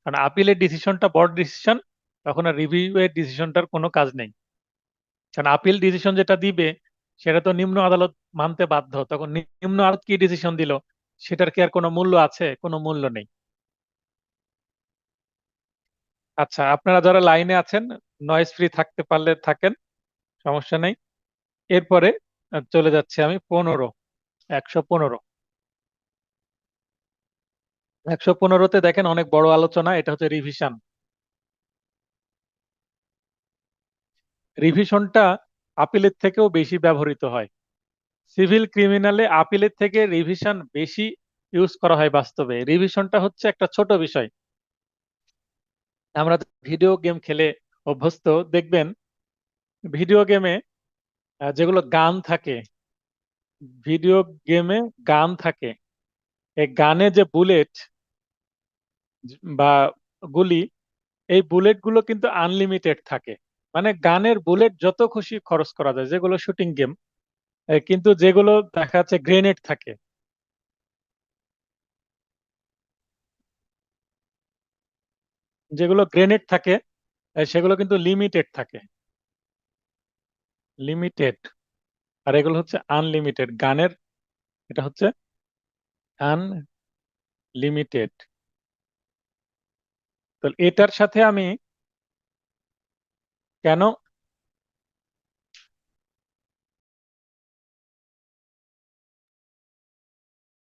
কারণ আপিলের ডিসিশনটা বড় ডিসিশন, তখন আর রিভিউ এর ডিসিশনটার কোনো কাজ নেই। কারণ আপিল ডিসিশন যেটা দিবে সেটা তো নিম্ন আদালত মানতে বাধ্য, তখন নিম্ন আদালত কি ডিসিশন দিল সেটার কি আর কোনো মূল্য আছে? কোনো মূল্য নেই। আচ্ছা, আপনারা যারা লাইনে আছেন নয়েজ ফ্রি থাকতে পারলে থাকেন, সমস্যা নেই। এরপরে চলে যাচ্ছে আমি 15, 115। 115-তে দেখেন অনেক বড় আলোচনা, এটা হচ্ছে রিভিশন। রিভিশনটা আপিলের থেকেও বেশি ব্যবহৃত হয়। সিভিল ক্রিমিনালে আপিলের থেকে রিভিশন বেশি ইউজ করা হয়। বাস্তবে রিভিশনটা হচ্ছে একটা ছোট বিষয়। আমরা ভিডিও গেম খেলে অভ্যস্ত, দেখবেন ভিডিও গেমে যেগুলো গান থাকে, ভিডিও গেমে গান থাকে, এই গানে যে বুলেট বা গুলি, এই বুলেট গুলো কিন্তু আনলিমিটেড থাকে। মানে গানের বুলেট যত খুশি খরচ করা যায়, যেগুলো শুটিং গেম, কিন্তু যেগুলো দেখা যাচ্ছে গ্রেনেড থাকে, যেগুলো গ্রেনেড থাকে সেগুলো কিন্তু লিমিটেড থাকে, লিমিটেড। আর এগুলো হচ্ছে আনলিমিটেড গানের, এটা হচ্ছে আনলিমিটেড। তো এটার সাথে আমি কেন,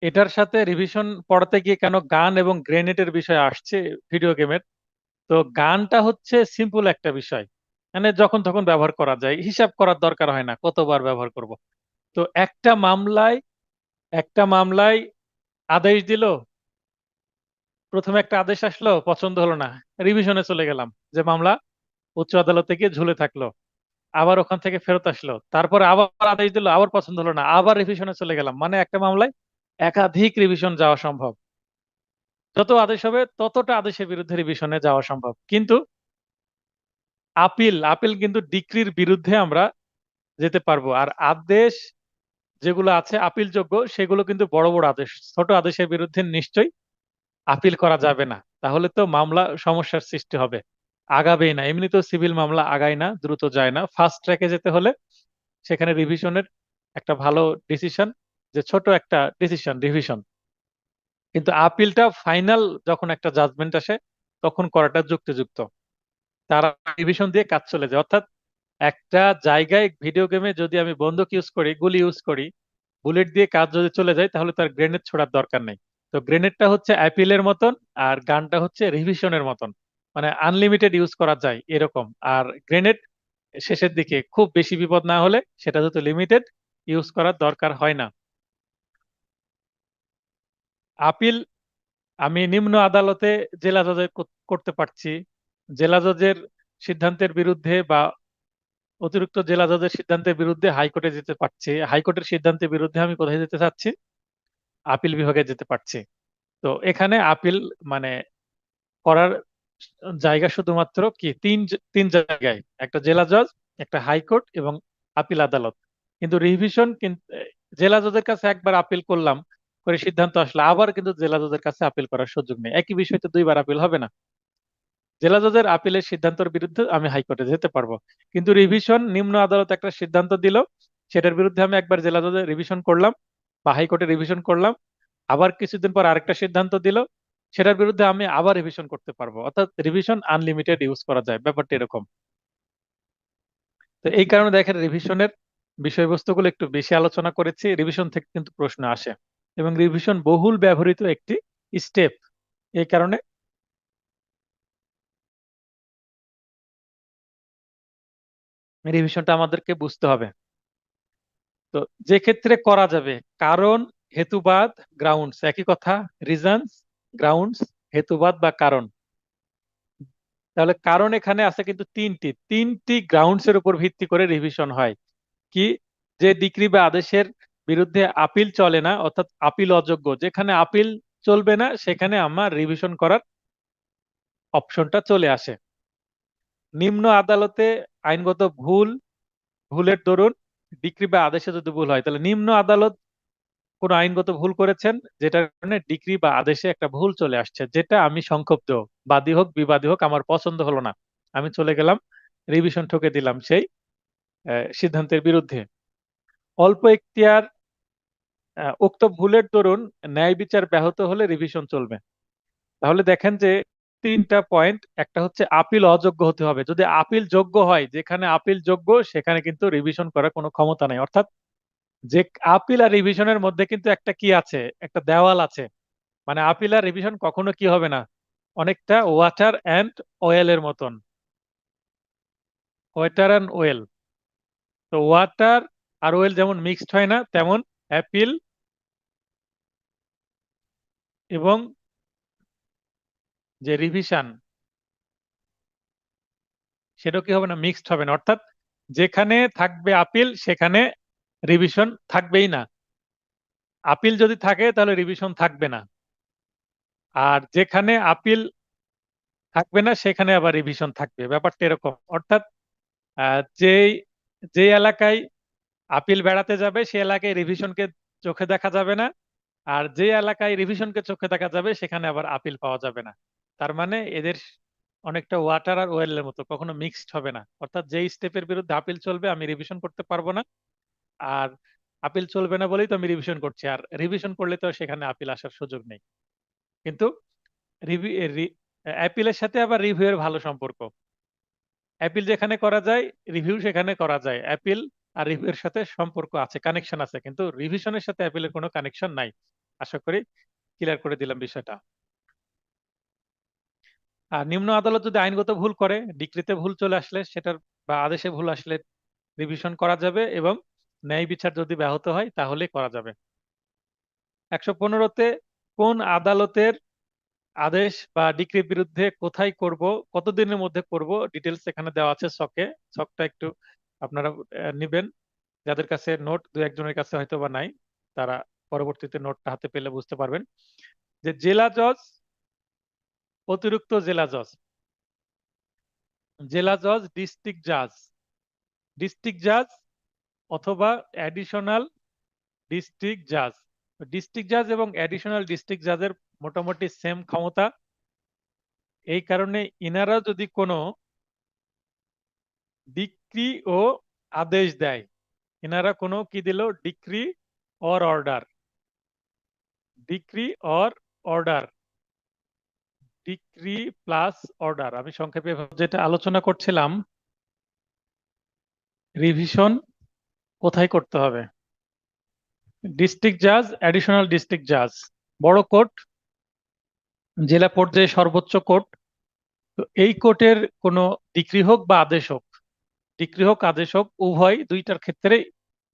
এটার সাথে রিভিশন পড়াতে গিয়ে কেন গান এবং গ্রেনেডের বিষয় আসছে ভিডিও গেমের? তো গানটা হচ্ছে সিম্পল একটা বিষয়, মানে যখন তখন ব্যবহার করা যায়, হিসাব করার দরকার হয় না কতবার ব্যবহার করব। তো একটা মামলায় আদেশ দিল, প্রথমে একটা আদেশ আসলো, পছন্দ হলো না, রিভিশনে চলে গেলাম, যে মামলা উচ্চ আদালতে গিয়ে ঝুলে থাকলো। আবার ওখান থেকে ফেরত আসলো, তারপরে আবার আদেশ দিল, আবার পছন্দ হলো না, আবার রিভিশনে চলে গেলাম। মানে একটা মামলায় একাধিক রিভিশন যাওয়া সম্ভব, যত আদেশ হবে ততটা আদেশের বিরুদ্ধে রিভিশনে যাওয়া সম্ভব। কিন্তু আপিল আপিল কিন্তু ডিক্রির বিরুদ্ধে আমরা যেতে পারবো। আর আদেশ যেগুলো আছে আপিলযোগ্য, সেগুলো কিন্তু বড় বড় আদেশ, ছোট আদেশের বিরুদ্ধে নিশ্চয়ই আপিল করা যাবে না, তাহলে তো মামলা সমস্যার সৃষ্টি হবে, আগাবেই না। এমনিতেও সিভিল মামলা আগায় না, দ্রুত যায় না। ফাস্ট ট্র্যাকে যেতে হলে সেখানে রিভিশনের একটা ভালো ডিসিশন, যে ছোট একটা ডিসিশন রিভিশন। কিন্তু আপিলটা ফাইনাল, যখন একটা জাজমেন্ট আসে তখন করাটা যুক্তিযুক্ত। তারা রিভিশন দিয়ে কাজ চলে যায়। অর্থাৎ একটা জায়গায় ভিডিও গেমে যদি আমি বন্দুক ইউজ করি, গুলি ইউজ করি, বুলেট দিয়ে কাজ যদি চলে যায়, তাহলে তার গ্রেনেড ছোড়ার দরকার নেই। তো গ্রেনেডটা হচ্ছে অ্যাপিলের মতন, আর গানটা হচ্ছে রিভিশনের মতন, মানে আনলিমিটেড ইউজ করা যায় এরকম। আর গ্রেনেড শেষের দিকে খুব বেশি বিপদ না হলে সেটা যেহেতু লিমিটেড, ইউজ করার দরকার হয় না। আপিল আমি নিম্ন আদালতে জেলা জজের করতে পারছি, জেলা জজের সিদ্ধান্তের বিরুদ্ধে বা অতিরিক্ত জেলা জজের সিদ্ধান্তের বিরুদ্ধে হাইকোর্টে যেতে পারছি, হাইকোর্টের সিদ্ধান্তের বিরুদ্ধে আমি কোথায় যেতে চাচ্ছি, আপিল বিভাগে যেতে পারছি। তো এখানে আপিল মানে করার জায়গা শুধুমাত্র কি তিন জায়গায়, একটা জেলা জজ, একটা হাইকোর্ট এবং আপিল আদালত। কিন্তু রিভিশন কিন্তু জেলা জজের কাছে একবার আপিল করলাম, করে সিদ্ধান্ত আসলে আবার কিন্তু জেলা জজের কাছে আপিল করার সুযোগ নেই। একই বিষয়তে দুইবার আপিল হবে না। জেলা জজের আপিলের সিদ্ধান্তের বিরুদ্ধে আমি হাইকোর্টে যেতে পারবো, কিন্তু রিভিশন নিম্ন আদালত একটা সিদ্ধান্ত দিল, সেটার বিরুদ্ধে আমি একবার জেলা জজে রিভিশন করলাম বা হাইকোর্টে রিভিশন করলাম, আবার কিছুদিন পর আরেকটা সিদ্ধান্ত দিল, সেটার বিরুদ্ধে আমি আবার রিভিশন করতে পারবো। অর্থাৎ রিভিশন আনলিমিটেড ইউজ করা যায়, ব্যাপারটা এরকম। তো এই কারণে দেখেন রিভিশনের বিষয়বস্তুগুলো একটু বেশি আলোচনা করেছি, রিভিশন থেকে কিন্তু প্রশ্ন আসে এবং রিভিশন বহুল ব্যবহৃত একটি স্টেপ। এই কারণে রিভিশনটা আমাদেরকে বুঝতে হবে। তো যে ক্ষেত্রে করা যাবে, কারণ, হেতুবাদ, গ্রাউন্ডস, একই কথা, রিজনস, গ্রাউন্ডস, হেতুবাদ বা কারণ। তাহলে কারণ এখানে আছে কিন্তু তিনটি গ্রাউন্ডস এর উপর ভিত্তি করে রিভিশন হয়। কি? যে ডিক্রি বা আদেশের বিরুদ্ধে আপিল চলে না, অর্থাৎ আপিল অযোগ্য, যেখানে আপিল চলবে না সেখানে আমার রিভিশন করার অপশনটা চলে আসে। নিম্ন আদালতে আইনগত ভুলের দরুন ডিক্রি বা আদেশে যদি ভুল হয়, তাহলে নিম্ন আদালত কোন আইনগত ভুল করেছেন, যেটার কারণে ডিক্রি বা আদেশে একটা ভুল চলে আসছে, যেটা আমি সংক্ষুব্ধ, বাদী হোক বিবাদী হোক, আমার পছন্দ হলো না, আমি চলে গেলাম, রিভিশন ঠুকে দিলাম সেই সিদ্ধান্তের বিরুদ্ধে। অল্প এখতিয়ার, উক্ত ভুলের দরুন ন্যায় বিচার ব্যাহত হলে রিভিশন চলবে। তাহলে দেখেন যে তিনটা পয়েন্ট, একটা হচ্ছে আপিল অযোগ্য হতে হবে। যদি আপিল যোগ্য হয়, যেখানে আপিল যোগ্য সেখানে কিন্তু রিভিশন করার কোনো ক্ষমতা নেই। অর্থাৎ যে আপিল আর রিভিশনের মধ্যে কিন্তু একটা কি আছে, একটা দেওয়াল আছে। মানে আপিল আর রিভিশন কখনো কি হবে না, অনেকটা ওয়াটার অ্যান্ড অয়েলের মতন, ওয়াটার অ্যান্ড ওয়েল। তো ওয়াটার আর ওয়েল যেমন মিক্সড হয় না, তেমন অ্যাপিল এবং যে রিভিশন, সেটা কি হবে না, মিক্সড হবে না। অর্থাৎ যেখানে থাকবে আপিল সেখানে রিভিশন থাকবেই না, আপিল যদি থাকে তাহলে রিভিশন থাকবে না, আর যেখানে আপিল থাকবে না সেখানে আবার রিভিশন থাকবে, ব্যাপারটা এরকম। অর্থাৎ যেই যেই এলাকায় আপিল বেড়াতে যাবে সেই এলাকায় রিভিশনকে চোখে দেখা যাবে না, আর যে এলাকায় রিভিশনকে চোখে দেখা যাবে সেখানে আবার আপিল পাওয়া যাবে না। তার মানে এদের অনেকটা ওয়াটার আর ওয়েলের মতো, কখনো মিক্সড হবে না। অর্থাৎ যেই স্টেপের বিরুদ্ধে আপিল চলবে আমি রিভিশন করতে পারবো না, আর আপিল চলবে না বলেই তো আমি রিভিশন করছি, আর রিভিশন করলে তো সেখানে আপিল আসার সুযোগ নেই। কিন্তু অ্যাপিলের সাথে আবার রিভিউ এর ভালো সম্পর্ক। অ্যাপিল যেখানে করা যায়, রিভিউ সেখানে করা যায়। অ্যাপিল আর রিভিউ এর সাথে সম্পর্ক আছে, কানেকশন আছে, কিন্তু রিভিশনের সাথে অ্যাপিলের কোনো কানেকশন নাই। আশা করি ক্লিয়ার করে দিলাম বিষয়টা। আর নিম্ন আদালত যদি আইনগত ভুল করে, ডিক্রিতে ভুল চলে আসলে সেটার বা আদেশে ভুল আসলে রিভিশন করা যাবে, এবং ন্যায় বিচার যদি ব্যাহত হয় তাহলে করা যাবে। 115-তে কোন আদালতের আদেশ বা ডিক্রির বিরুদ্ধে কোথায় করব, কতদিনের মধ্যে করব, ডিটেলস এখানে দেওয়া আছে ছকে। ছকটা একটু আপনারা নিবেন। যাদের কাছে নোট দু একজনের কাছে হয়তো বা নাই, তারা পরবর্তীতে নোটটা হাতে পেলে বুঝতে পারবেন যে জেলা জজ, অতিরিক্ত জেলা জজ, জেলা জজ, ডিস্ট্রিক্ট জাজ, ডিস্ট্রিক্ট জাজ অথবা অ্যাডিশনাল ডিস্ট্রিক্ট জাজ। ডিস্ট্রিক্ট জাজ এবং অ্যাডিশনাল ডিস্ট্রিক্ট জাজের মোটামুটি সেম ক্ষমতা। এই কারণে ইনারা যদি কোনো ডিক্রি ও আদেশ দেয়, এনারা কোনো কি দিল, decree or order, decree or order, decree plus order. আমি সংক্ষেপে যেটা আলোচনা করছিলাম, রিভিশন কোথায় করতে হবে, ডিস্ট্রিক্ট জাজ, অ্যাডিশনাল ডিস্ট্রিক্ট জাজ, বড় কোর্ট, জেলা পর্যায়ে সর্বোচ্চ কোর্ট। তো এই কোর্টের কোনো ডিক্রি হোক বা আদেশ হোক, ডিক্রি হোক আদেশ হোক, উভয় দুইটার ক্ষেত্রে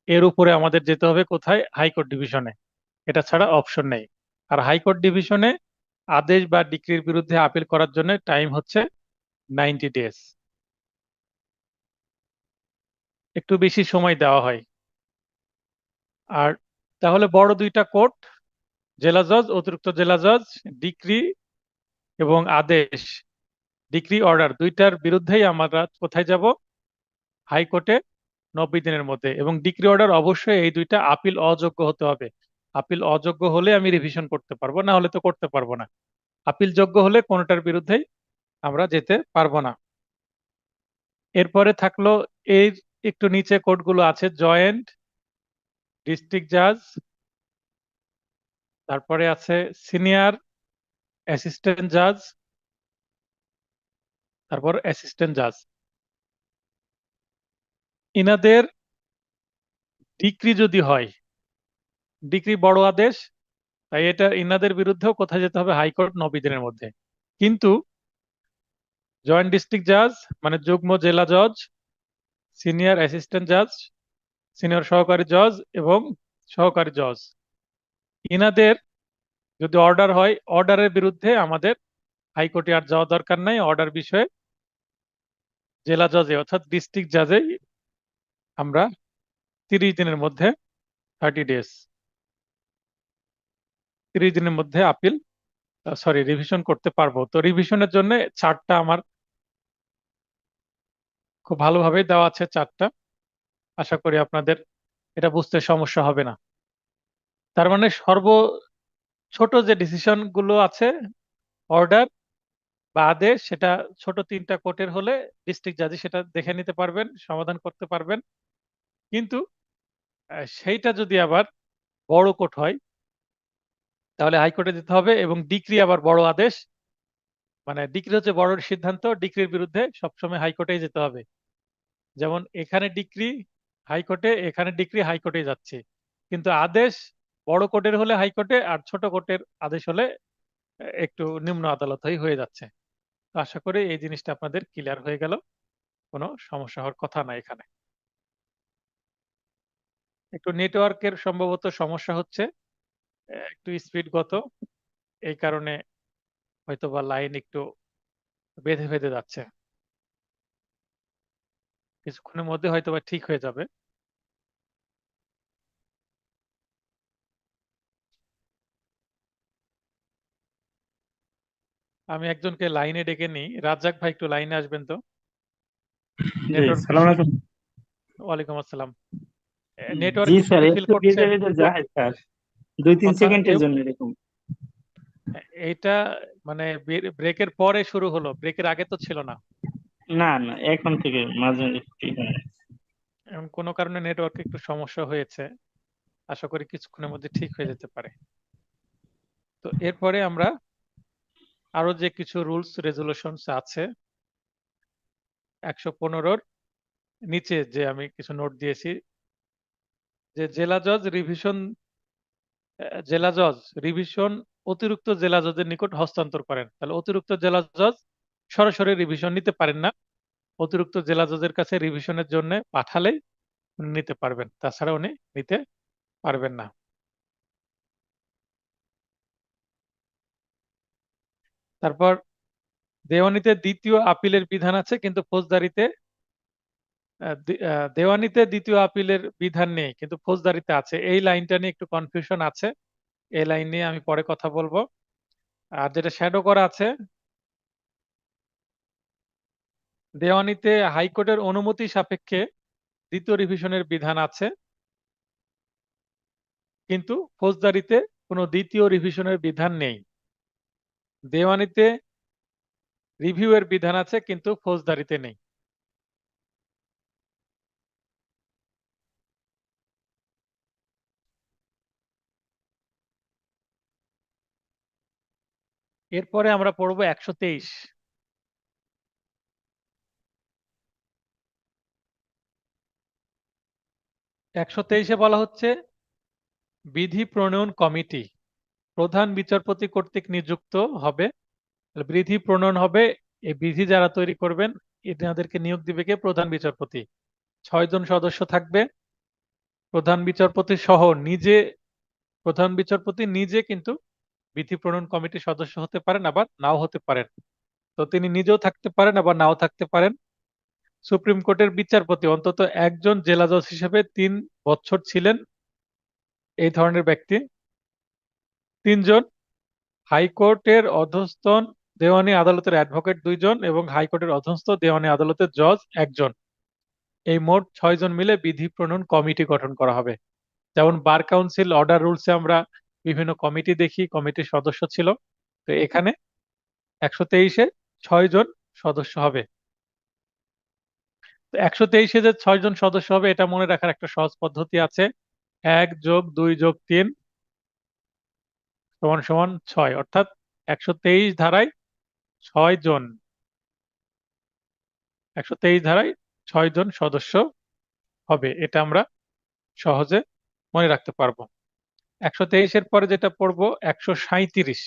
এর উপরে আমাদের যেতে হবে কোথায়, হাইকোর্ট ডিভিশনে। এটা ছাড়া অপশন নেই। আর হাইকোর্ট ডিভিশনে আদেশ বা ডিক্রির বিরুদ্ধে আপিল করার জন্য টাইম হচ্ছে 90 ডেজ, একটু বেশি সময় দেওয়া হয়। আর তাহলে বড় দুইটা কোর্ট, জেলা জজ, অতিরিক্ত জেলা জজ, ডিক্রি এবং আদেশ, ডিক্রি অর্ডার দুইটার বিরুদ্ধেই আমরা কোথায় যাব, হাইকোর্টে 90 দিনের মধ্যে। এবং ডিক্রি অর্ডার অবশ্যই এই দুইটা আপিল অযোগ্য হতে হবে। আপিল অযোগ্য হলে আমি রিভিশন করতে পারবো, না হলে তো করতে পারবো না। আপিল যোগ্য হলে কোনোটার বিরুদ্ধেই আমরা যেতে পারবো না। এরপরে থাকলো এর একটু নিচে কোর্টগুলো আছে, জয়েন্ট ডিস্ট্রিক্ট জাজ, তারপরে আছে সিনিয়র অ্যাসিস্ট্যান্ট জাজ, তারপর অ্যাসিস্ট্যান্ট জাজ। ইনাদের ডিক্রি যদি হয়, ডিক্রি বড় আদেশ, তাই এটা ইনাদের বিরুদ্ধেও কোথায় যেতে হবে, হাইকোর্ট 90 দিনের মধ্যে। কিন্তু জয়েন্ট ডিস্ট্রিক্ট জাজ মানে যুগ্ম জেলা জজ, সিনিয়র অ্যাসিস্ট্যান্ট জাজ, সিনিয়র সহকারী জজ এবং সহকারী জজ, ইনাদের যদি অর্ডার হয়, অর্ডারের বিরুদ্ধে আমাদের হাইকোর্টে আর যাওয়া দরকার নাই। অর্ডার বিষয়ে জেলা জজে অর্থাৎ ডিস্ট্রিক্ট জাজে আমরা 30 দিনের মধ্যে, 30 ডেজ, 30 দিনের মধ্যে আপিল রিভিশন করতে পারবো। তো রিভিশনের জন্য চার্টটা আমার খুব ভালোভাবে দেওয়া আছে, চার্টটা। আশা করি আপনাদের এটা বুঝতে সমস্যা হবে না। তার মানে ছোট যে ডিসিশন গুলো আছে, অর্ডার বা আদেশ, সেটা ছোট 3টা কোর্টের হলে ডিস্ট্রিক্ট জাজি সেটা দেখে নিতে পারবেন, সমাধান করতে পারবেন। কিন্তু সেইটা যদি আবার বড় কোর্ট হয় তাহলে হাইকোর্টে যেতে হবে। এবং ডিক্রি আবার বড় আদেশ, মানে ডিক্রি হচ্ছে বড় সিদ্ধান্ত, ডিক্রির বিরুদ্ধে সবসময় হাইকোর্টেই যেতে হবে। যেমন এখানে ডিক্রি হাইকোর্টে, এখানে ডিক্রি হাইকোর্টে যাচ্ছে, কিন্তু আদেশ বড় কোর্টের হলে হাইকোর্টে, আর ছোট কোর্টের আদেশ হলে একটু নিম্ন আদালত হয়ে যাচ্ছে। তো আশা করি এই জিনিসটা আপনাদের ক্লিয়ার হয়ে গেল, কোনো সমস্যা হওয়ার কথা না এখানে। একটু নেটওয়ার্কের সম্ভবত সমস্যা হচ্ছে, একটু স্পিড গত, এই কারণে হয়তোবা লাইন একটু বেঁধে বেঁধে যাচ্ছে। কিছুক্ষণের মধ্যে হয়তোবা ঠিক হয়ে যাবে। আমি একজনকে লাইনে ডেকে নিই। রাজ্জাক ভাই একটু লাইনে আসবেন তো। জি, নেটওয়ার্ক সালাম আলাইকুম। ওয়ালাইকুম আসসালাম। জি নেটওয়ার্ক ইস্যু স্যার, কি ফিল একটু করছেন? বিজে বিজে যায় স্যার, 2-3 কথা সেকেন্ডের জন্য এরকম। এইটা মানে ব্রেকের পরে শুরু হলো, ব্রেকের আগে তো ছিল না। না না, এখন থেকে মাঝে মাঝে ঠিক হয়। এমন কোনো কারণে নেটওয়ার্কে একটু সমস্যা হয়েছে, আশা করি কিছুক্ষণের মধ্যে ঠিক হয়ে যেতে পারে। তো এরপরে আমরা আরো যে কিছু রুলস রেজুলেশনস আছে 115-র নিচে যে আমি কিছু নোট দিয়েছি, যে জেলা জজ রিভিশন অতিরিক্ত জেলা জজের নিকট হস্তান্তর করেন। তাহলে অতিরিক্ত জেলা জজ সরাসরি রিভিশন নিতে পারেন না, অতিরিক্ত জেলা জজের কাছে রিভিশনের জন্য পাঠালেই উনি নিতে পারবেন, তাছাড়া উনি নিতে পারবেন না। তারপর দেওয়ানিতে দ্বিতীয় আপিলের বিধান আছে, কিন্তু ফৌজদারিতে দেওয়ানিতে দ্বিতীয় আপিলের বিধান নেই, কিন্তু ফৌজদারিতে আছে। এই লাইনটা নিয়ে একটু কনফিউশন আছে, এই লাইন নিয়ে আমি পরে কথা বলবো। আর যেটা শ্যাডো করা আছে, দেওয়ানিতে হাইকোর্টের অনুমতি সাপেক্ষে দ্বিতীয় রিভিশনের বিধান আছে, কিন্তু ফৌজদারিতে কোনো দ্বিতীয় রিভিশনের বিধান নেই। দেওয়ানিতে রিভিউ এর বিধান আছে, কিন্তু ফৌজদারিতে নেই। এরপরে আমরা পড়বো 123। 123-এ বলা হচ্ছে বিধি প্রণয়ন কমিটি প্রধান বিচারপতি কর্তৃক নিযুক্ত হবে। তাহলে বিধি প্রণয়ন হবে, এই বিধি যারা তৈরি করবেন এনাদেরকে নিয়োগ দিবে কে? প্রধান বিচারপতি। 6 জন সদস্য থাকবে। প্রধান বিচারপতি সহ নিজে, প্রধান বিচারপতি নিজে কিন্তু বিধি প্রণয়ন কমিটির সদস্য হতে পারেন, আবার নাও হতে পারেন। তো তিনি নিজেও থাকতে পারেন, আবার নাও থাকতে পারেন। সুপ্রিম কোর্টের বিচারপতি অন্তত একজন জেলা জজ হিসেবে 3 বছর ছিলেন এই ধরনের ব্যক্তি। 3 জন হাইকোর্টের অধস্তন দেওয়ানি আদালতের অ্যাডভোকেট 2 জন এবং হাইকোর্টের অধস্তন দেওয়ানি আদালতের জজ 1 জন। এই মোট 6 জন মিলে বিধি প্রণয়ন কমিটি গঠন করা হবে। যেমন বার কাউন্সিল অর্ডার রুলসে আমরা বিভিন্ন কমিটি দেখি, কমিটির সদস্য ছিল। তো এখানে 123-এ 6 জন সদস্য হবে। তো 123-এ যে 6 জন সদস্য হবে, এটা মনে রাখার একটা সহজ পদ্ধতি আছে। 1+2+3 = 6, অর্থাৎ 123 ধারায় 6 জন, 123 ধারায় 6 জন সদস্য হবে, এটা আমরা সহজে মনে রাখতে পারবো। 123-এর পরে যেটা পড়বো 137।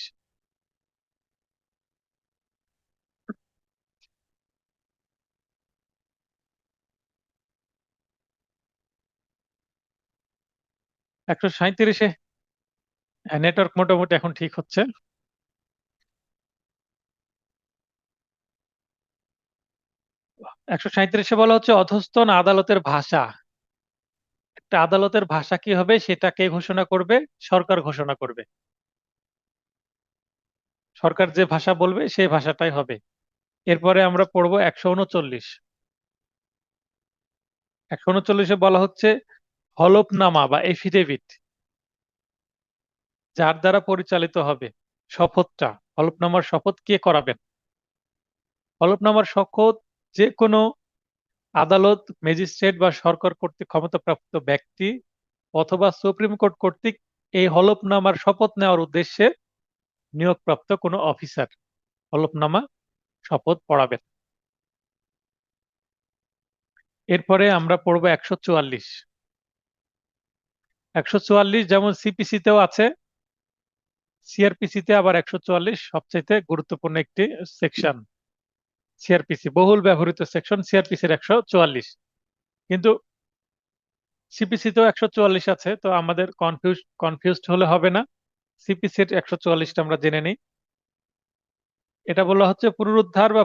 137-এ নেটওয়ার্ক মোটামুটি এখন ঠিক হচ্ছে। 137-এ বলা হচ্ছে অধস্তন আদালতের ভাষা। একটা আদালতের ভাষা কি হবে সেটা কে ঘোষণা করবে? সরকার ঘোষণা করবে। সরকার যে ভাষা বলবে সেই ভাষাটাই হবে। এরপরে আমরা পড়বো 139। 139-এ বলা হচ্ছে হলফনামা বা এফিডেভিট যার দ্বারা পরিচালিত হবে শপথটা, হলফনামার শপথ কে করাবেন? হলফনামার শপথ যে কোনো আদালত, ম্যাজিস্ট্রেট বা সরকার কর্তৃক ক্ষমতাপ্রাপ্ত ব্যক্তি অথবা সুপ্রিম কোর্ট কর্তৃক এই হলফনামার শপথ নেওয়ার উদ্দেশ্যে নিয়োগপ্রাপ্ত কোনো অফিসার হলফনামা শপথ পড়াবেন। এরপরে আমরা পড়বো 144। 144 যেমন সিপিসিতেও আছে, সিআরপিসিতে আবার 144 সবচাইতে গুরুত্বপূর্ণ একটি সেকশন। সিআরপিসি বহুল ব্যবহৃত সেকশন, সিআরপিসির 144, কিন্তু সিপিসিতেও 144 আছে। তো আমাদের কনফিউজড হলে হবে না, সিপিসির 144টা আমরা জেনে নিই। এটা বলা হচ্ছে পুনরুদ্ধার বা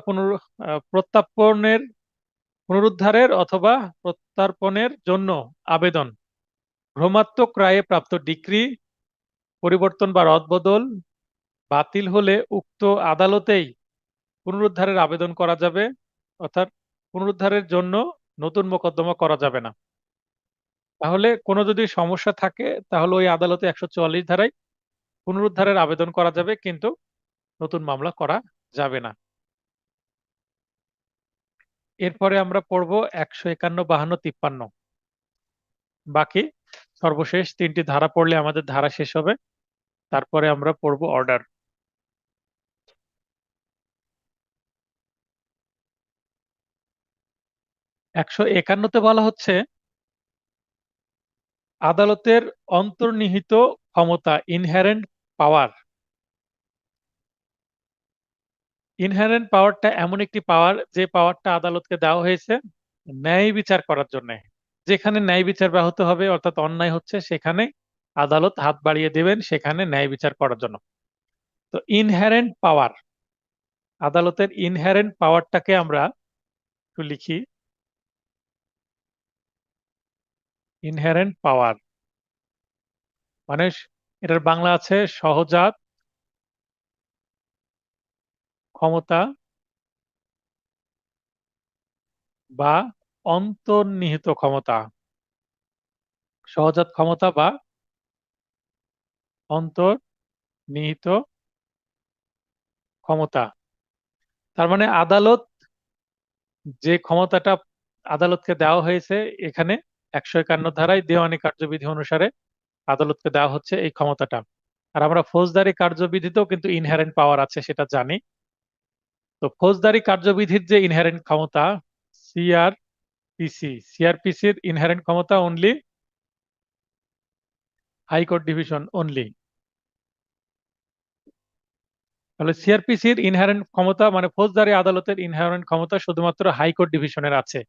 পুনরুদ্ধারের অথবা প্রত্যার্পণের জন্য আবেদন, ভ্রমাত্মক রায়ে প্রাপ্ত ডিক্রি পরিবর্তন বা রদবদল বাতিল হলে উক্ত আদালতেই পুনরুদ্ধারের আবেদন করা যাবে। অর্থাৎ পুনরুদ্ধারের জন্য নতুন মোকদ্দমা করা যাবে না। তাহলে কোনো যদি সমস্যা থাকে তাহলে ওই আদালতে 144 ধারায় পুনরুদ্ধারের আবেদন করা যাবে, কিন্তু নতুন মামলা করা যাবে না। এরপরে আমরা পড়ব 151, 52, 53। বাকি সর্বশেষ 3টি ধারা পড়লে আমাদের ধারা শেষ হবে, তারপরে আমরা পড়ব অর্ডার। 151-তে বলা হচ্ছে আদালতের অন্তর্নিহিত ক্ষমতা, ইনহেরেন্ট পাওয়ার। ইনহেরেন্ট পাওয়ারটা এমন একটি পাওয়ার যে পাওয়ারটা আদালতকে দেওয়া হয়েছে ন্যায় বিচার করার জন্য। যেখানে ন্যায় বিচার ব্যাহত হবে অর্থাৎ অন্যায় হচ্ছে সেখানে আদালত হাত বাড়িয়ে দেবেন সেখানে ন্যায় বিচার করার জন্য। তো ইনহেরেন্ট পাওয়ার, আদালতের ইনহেরেন্ট পাওয়ারটাকে আমরা একটু লিখি। ইনহেরেন্ট পাওয়ার মানে এটার বাংলা আছে সহজাত ক্ষমতা বা অন্তর্নিহিত ক্ষমতা। সহজাত ক্ষমতা বা অন্তর্নিহিত ক্ষমতা। তার মানে আদালত যে ক্ষমতাটা আদালতকে দেওয়া হয়েছে এখানে 151 ধারায় দেওয়ানি কার্যবিধি অনুসারে আদালতকে দেওয়া হচ্ছে এই ক্ষমতাটা। আর আমরা ফৌজদারি কার্যবিধিতেও কিন্তু ইনহেরেন্ট পাওয়ার আছে সেটা জানি। তো ফৌজদারি কার্যবিধির যে ইনহেরেন্ট ক্ষমতা সিআরপিসির ইনহেরেন্ট ক্ষমতা অনলি হাইকোর্ট ডিভিশন অনলি। তাহলে সিআরপিসির ইনহেরেন্ট ক্ষমতা মানে ফৌজদারি আদালতের ইনহেরেন্ট ক্ষমতা শুধুমাত্র হাইকোর্ট ডিভিশনের আছে।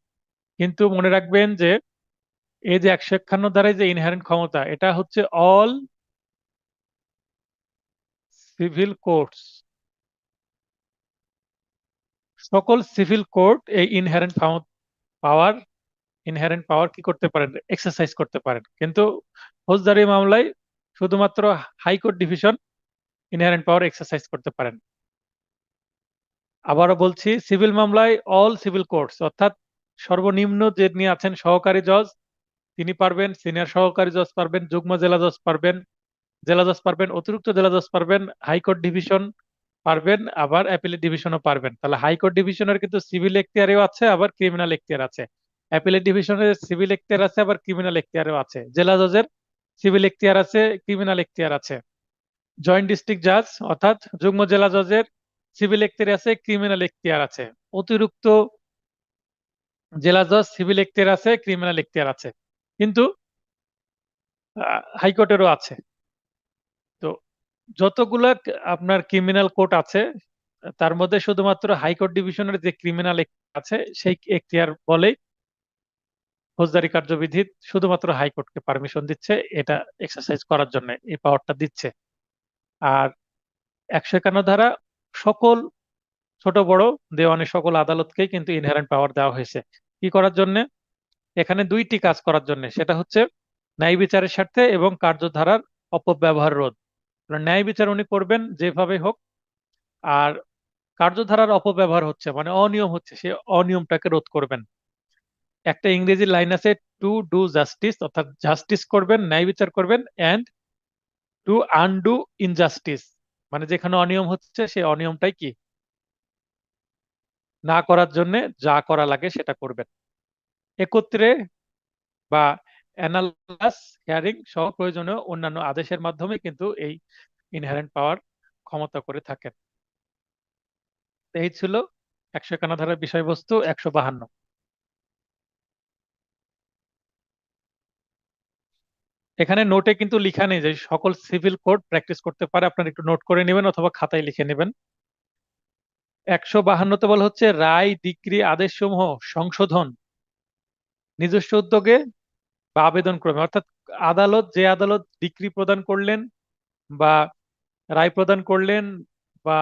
কিন্তু মনে রাখবেন যে এই যে 151 ধারায় যে ইনহেরেন্ট ক্ষমতা এটা হচ্ছে অল সিভিল কোর্টস, সকল সিভিল কোর্ট এই পাওয়ার ইনহেরেন্ট পাওয়ার কি করতে পারেন, এক্সারসাইজ করতে পারেন। কিন্তু ফৌজদারি মামলায় শুধুমাত্র হাইকোর্ট ডিভিশন ইনহেরেন্ট পাওয়ার এক্সারসাইজ করতে পারেন। আবারও বলছি, সিভিল মামলায় অল সিভিল কোর্টস অর্থাৎ সর্বনিম্ন যে নিয়ে আছেন সহকারী জজ তিনি পারবেন, সিনিয়র সহকারী জজ পারবেন, যুগ্ম জেলা জজ পারবেন, জেলা জজ পারবেন, অতিরিক্ত জেলা জজ পারবেন, হাইকোর্ট ডিভিশন পারবেন, আবার অ্যাপিলেট ডিভিশনও পারবেন। তাহলে হাইকোর্ট ডিভিশনের কিন্তু সিভিল এখতিয়ারেও আছে আবার ক্রিমিনাল এখতিয়ার আছে। অ্যাপিলেট ডিভিশনের সিভিল এখতিয়ার আছে আবার ক্রিমিনাল এখতিয়ারও আছে। জেলা জজের সিভিল এখতিয়ার আছে, ক্রিমিনাল এখতিয়ার আছে। জয়েন্ট ডিস্ট্রিক্ট জাজ অর্থাৎ যুগ্ম জেলা জজের সিভিল এখতিয়ার আছে, ক্রিমিনাল এখতিয়ার আছে। অতিরিক্ত জেলা জজ সিভিল এখতিয়ার আছে, ক্রিমিনাল এখতিয়ার আছে, কিন্তু হাইকোর্টেরও আছে। তো যতগুলা আপনার ক্রিমিনাল কোর্ট আছে তার মধ্যে শুধুমাত্র হাইকোর্ট ডিভিশনের যে ক্রিমিনাল আছে সেই এখতিয়ার বলে ফৌজদারি কার্যবিধি শুধুমাত্র হাইকোর্টকে পারমিশন দিচ্ছে এটা এক্সারসাইজ করার জন্য, এই পাওয়ারটা দিচ্ছে। আর 151 ধারা সকল ছোট বড় দেওয়ানি সকল আদালতকেই কিন্তু ইনহেরেন্ট পাওয়ার দেওয়া হয়েছে। কি করার জন্য? এখানে দুইটি কাজ করার জন্য, সেটা হচ্ছে ন্যায় বিচারের স্বার্থে এবং কার্যধারার অপব্যবহার রোধ। ন্যায় বিচার উনি করবেন যেভাবে হোক, আর কার্যধারার অপব্যবহার হচ্ছে মানে অনিয়ম হচ্ছে সে অনিয়মটাকে রোধ করবেন। একটা ইংরেজি লাইন আছে টু ডু জাস্টিস অর্থাৎ জাস্টিস করবেন, ন্যায় বিচার করবেন, এন্ড টু আনডু ইনজাস্টিস মানে যেখানে অনিয়ম হচ্ছে সেই অনিয়মটাই কি না করার জন্য যা করা লাগে সেটা করবেন। একত্রে বা অ্যানালাস হিয়ারিং সহ প্রয়োজনীয় অন্যান্য আদেশের মাধ্যমে কিন্তু এই ইনহেরেন্ট পাওয়ার ক্ষমতা করে থাকেন। এই ছিল 151 ধারার বিষয়বস্তু। 152 এখানে নোটে কিন্তু লিখা নেই যে সকল সিভিল কোর্ট প্র্যাকটিস করতে পারে, আপনারা একটু নোট করে নেবেন অথবা খাতায় লিখে নেবেন। 152তে বলা হচ্ছে রায় ডিক্রি আদেশসমূহ সংশোধন নিজস্ব উদ্যোগে বা আবেদন ক্রমে, অর্থাৎ আদালত ডিক্রি প্রদান করলেন বা রায় প্রদান করলেন বা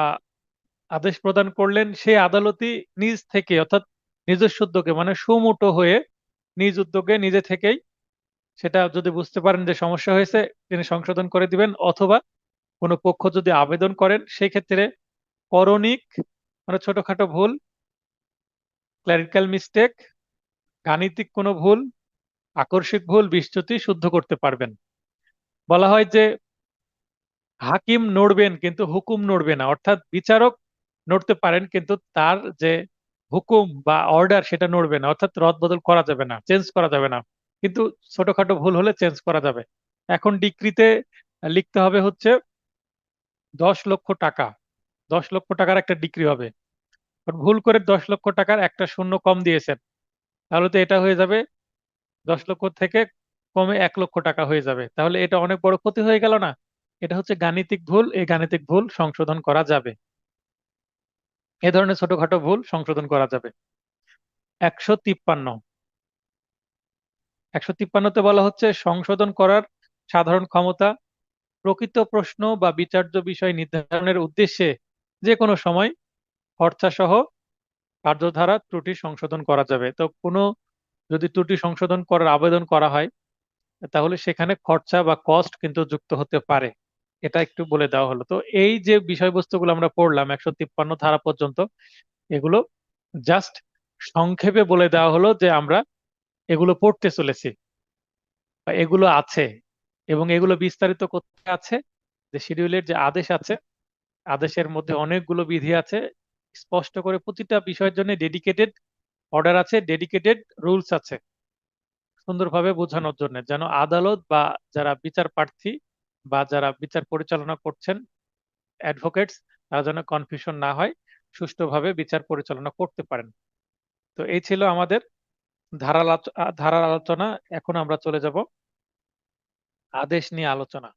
আদেশ প্রদান করলেন সেই আদালতই নিজ থেকে অর্থাৎ নিজস্ব উদ্যোগে মানে সুমোটো হয়ে নিজ উদ্যোগে নিজে থেকেই সেটা যদি বুঝতে পারেন যে সমস্যা হয়েছে তিনি সংশোধন করে দিবেন, অথবা কোনো পক্ষ যদি আবেদন করেন সেই ক্ষেত্রে করণিক মানে ছোটখাটো ভুল ক্লারিক্যাল মিস্টেক, গাণিতিক কোনো ভুল, আকর্ষিক ভুল, বিচ্যুতি শুদ্ধ করতে পারবেন। বলা হয় যে হাকিম নড়বেন কিন্তু হুকুম নড়বে না, অর্থাৎ বিচারক নড়তে পারেন কিন্তু তার যে হুকুম বা অর্ডার সেটা নড়বে না, অর্থাৎ রদ বদল করা যাবে না, চেঞ্জ করা যাবে না, কিন্তু ছোটখাটো ভুল হলে চেঞ্জ করা যাবে। এখন ডিক্রিতে লিখতে হবে হচ্ছে 10 লক্ষ টাকা, 10 লক্ষ টাকার একটা ডিক্রি হবে। ভুল করে 10 লক্ষ টাকার একটা শূন্য কম দিয়েছেন, তাহলে তো এটা হয়ে যাবে 10 লক্ষ থেকে কমে 1 লক্ষ টাকা হয়ে যাবে, তাহলে এটা অনেক বড় ক্ষতি হয়ে গেল না। এটা হচ্ছে গাণিতিক ভুল, এই গাণিতিক ভুল সংশোধন করা যাবে, এ ধরনের ছোটখাটো ভুল সংশোধন করা যাবে। 153, 153তে বলা হচ্ছে সংশোধন করার সাধারণ ক্ষমতা, প্রকৃত প্রশ্ন বা বিচার্য বিষয় নির্ধারণের উদ্দেশ্যে যে কোনো সময় খরচা সহ কার্যধারা ত্রুটি সংশোধন করা যাবে। তো কোনো যদি ত্রুটি সংশোধন করার আবেদন করা হয় তাহলে সেখানে খরচা বা কস্ট কিন্তু যুক্ত হতে পারে, এটা একটু বলে দেওয়া হলো। তো এই যে বিষয়বস্তুগুলো আমরা পড়লাম 153 ধারা পর্যন্ত, এগুলো জাস্ট সংক্ষেপে বলে দেওয়া হলো যে আমরা এগুলো পড়তে চলেছি বা এগুলো আছে, এবং এগুলো বিস্তারিত কোথায় আছে, যে শিডিউলের যে আদেশ আছে, আদেশের মধ্যে অনেকগুলো বিধি আছে, স্পষ্ট করে প্রতিটা বিষয়ের জন্য ডেডিকেটেড অর্ডার আছে, ডেডিকেটেড রুলস আছে, সুন্দরভাবে বোঝানোর জন্য, যেন আদালত বা যারা বিচার প্রার্থী বা যারা বিচার পরিচালনা করছেন, অ্যাডভোকেটস, তারা যেন কনফিউশন না হয়, সুষ্ঠুভাবে বিচার পরিচালনা করতে পারেন। তো এই ছিল আমাদের ধারার আলোচনা। এখন আমরা চলে যাব আদেশ নিয়ে আলোচনা।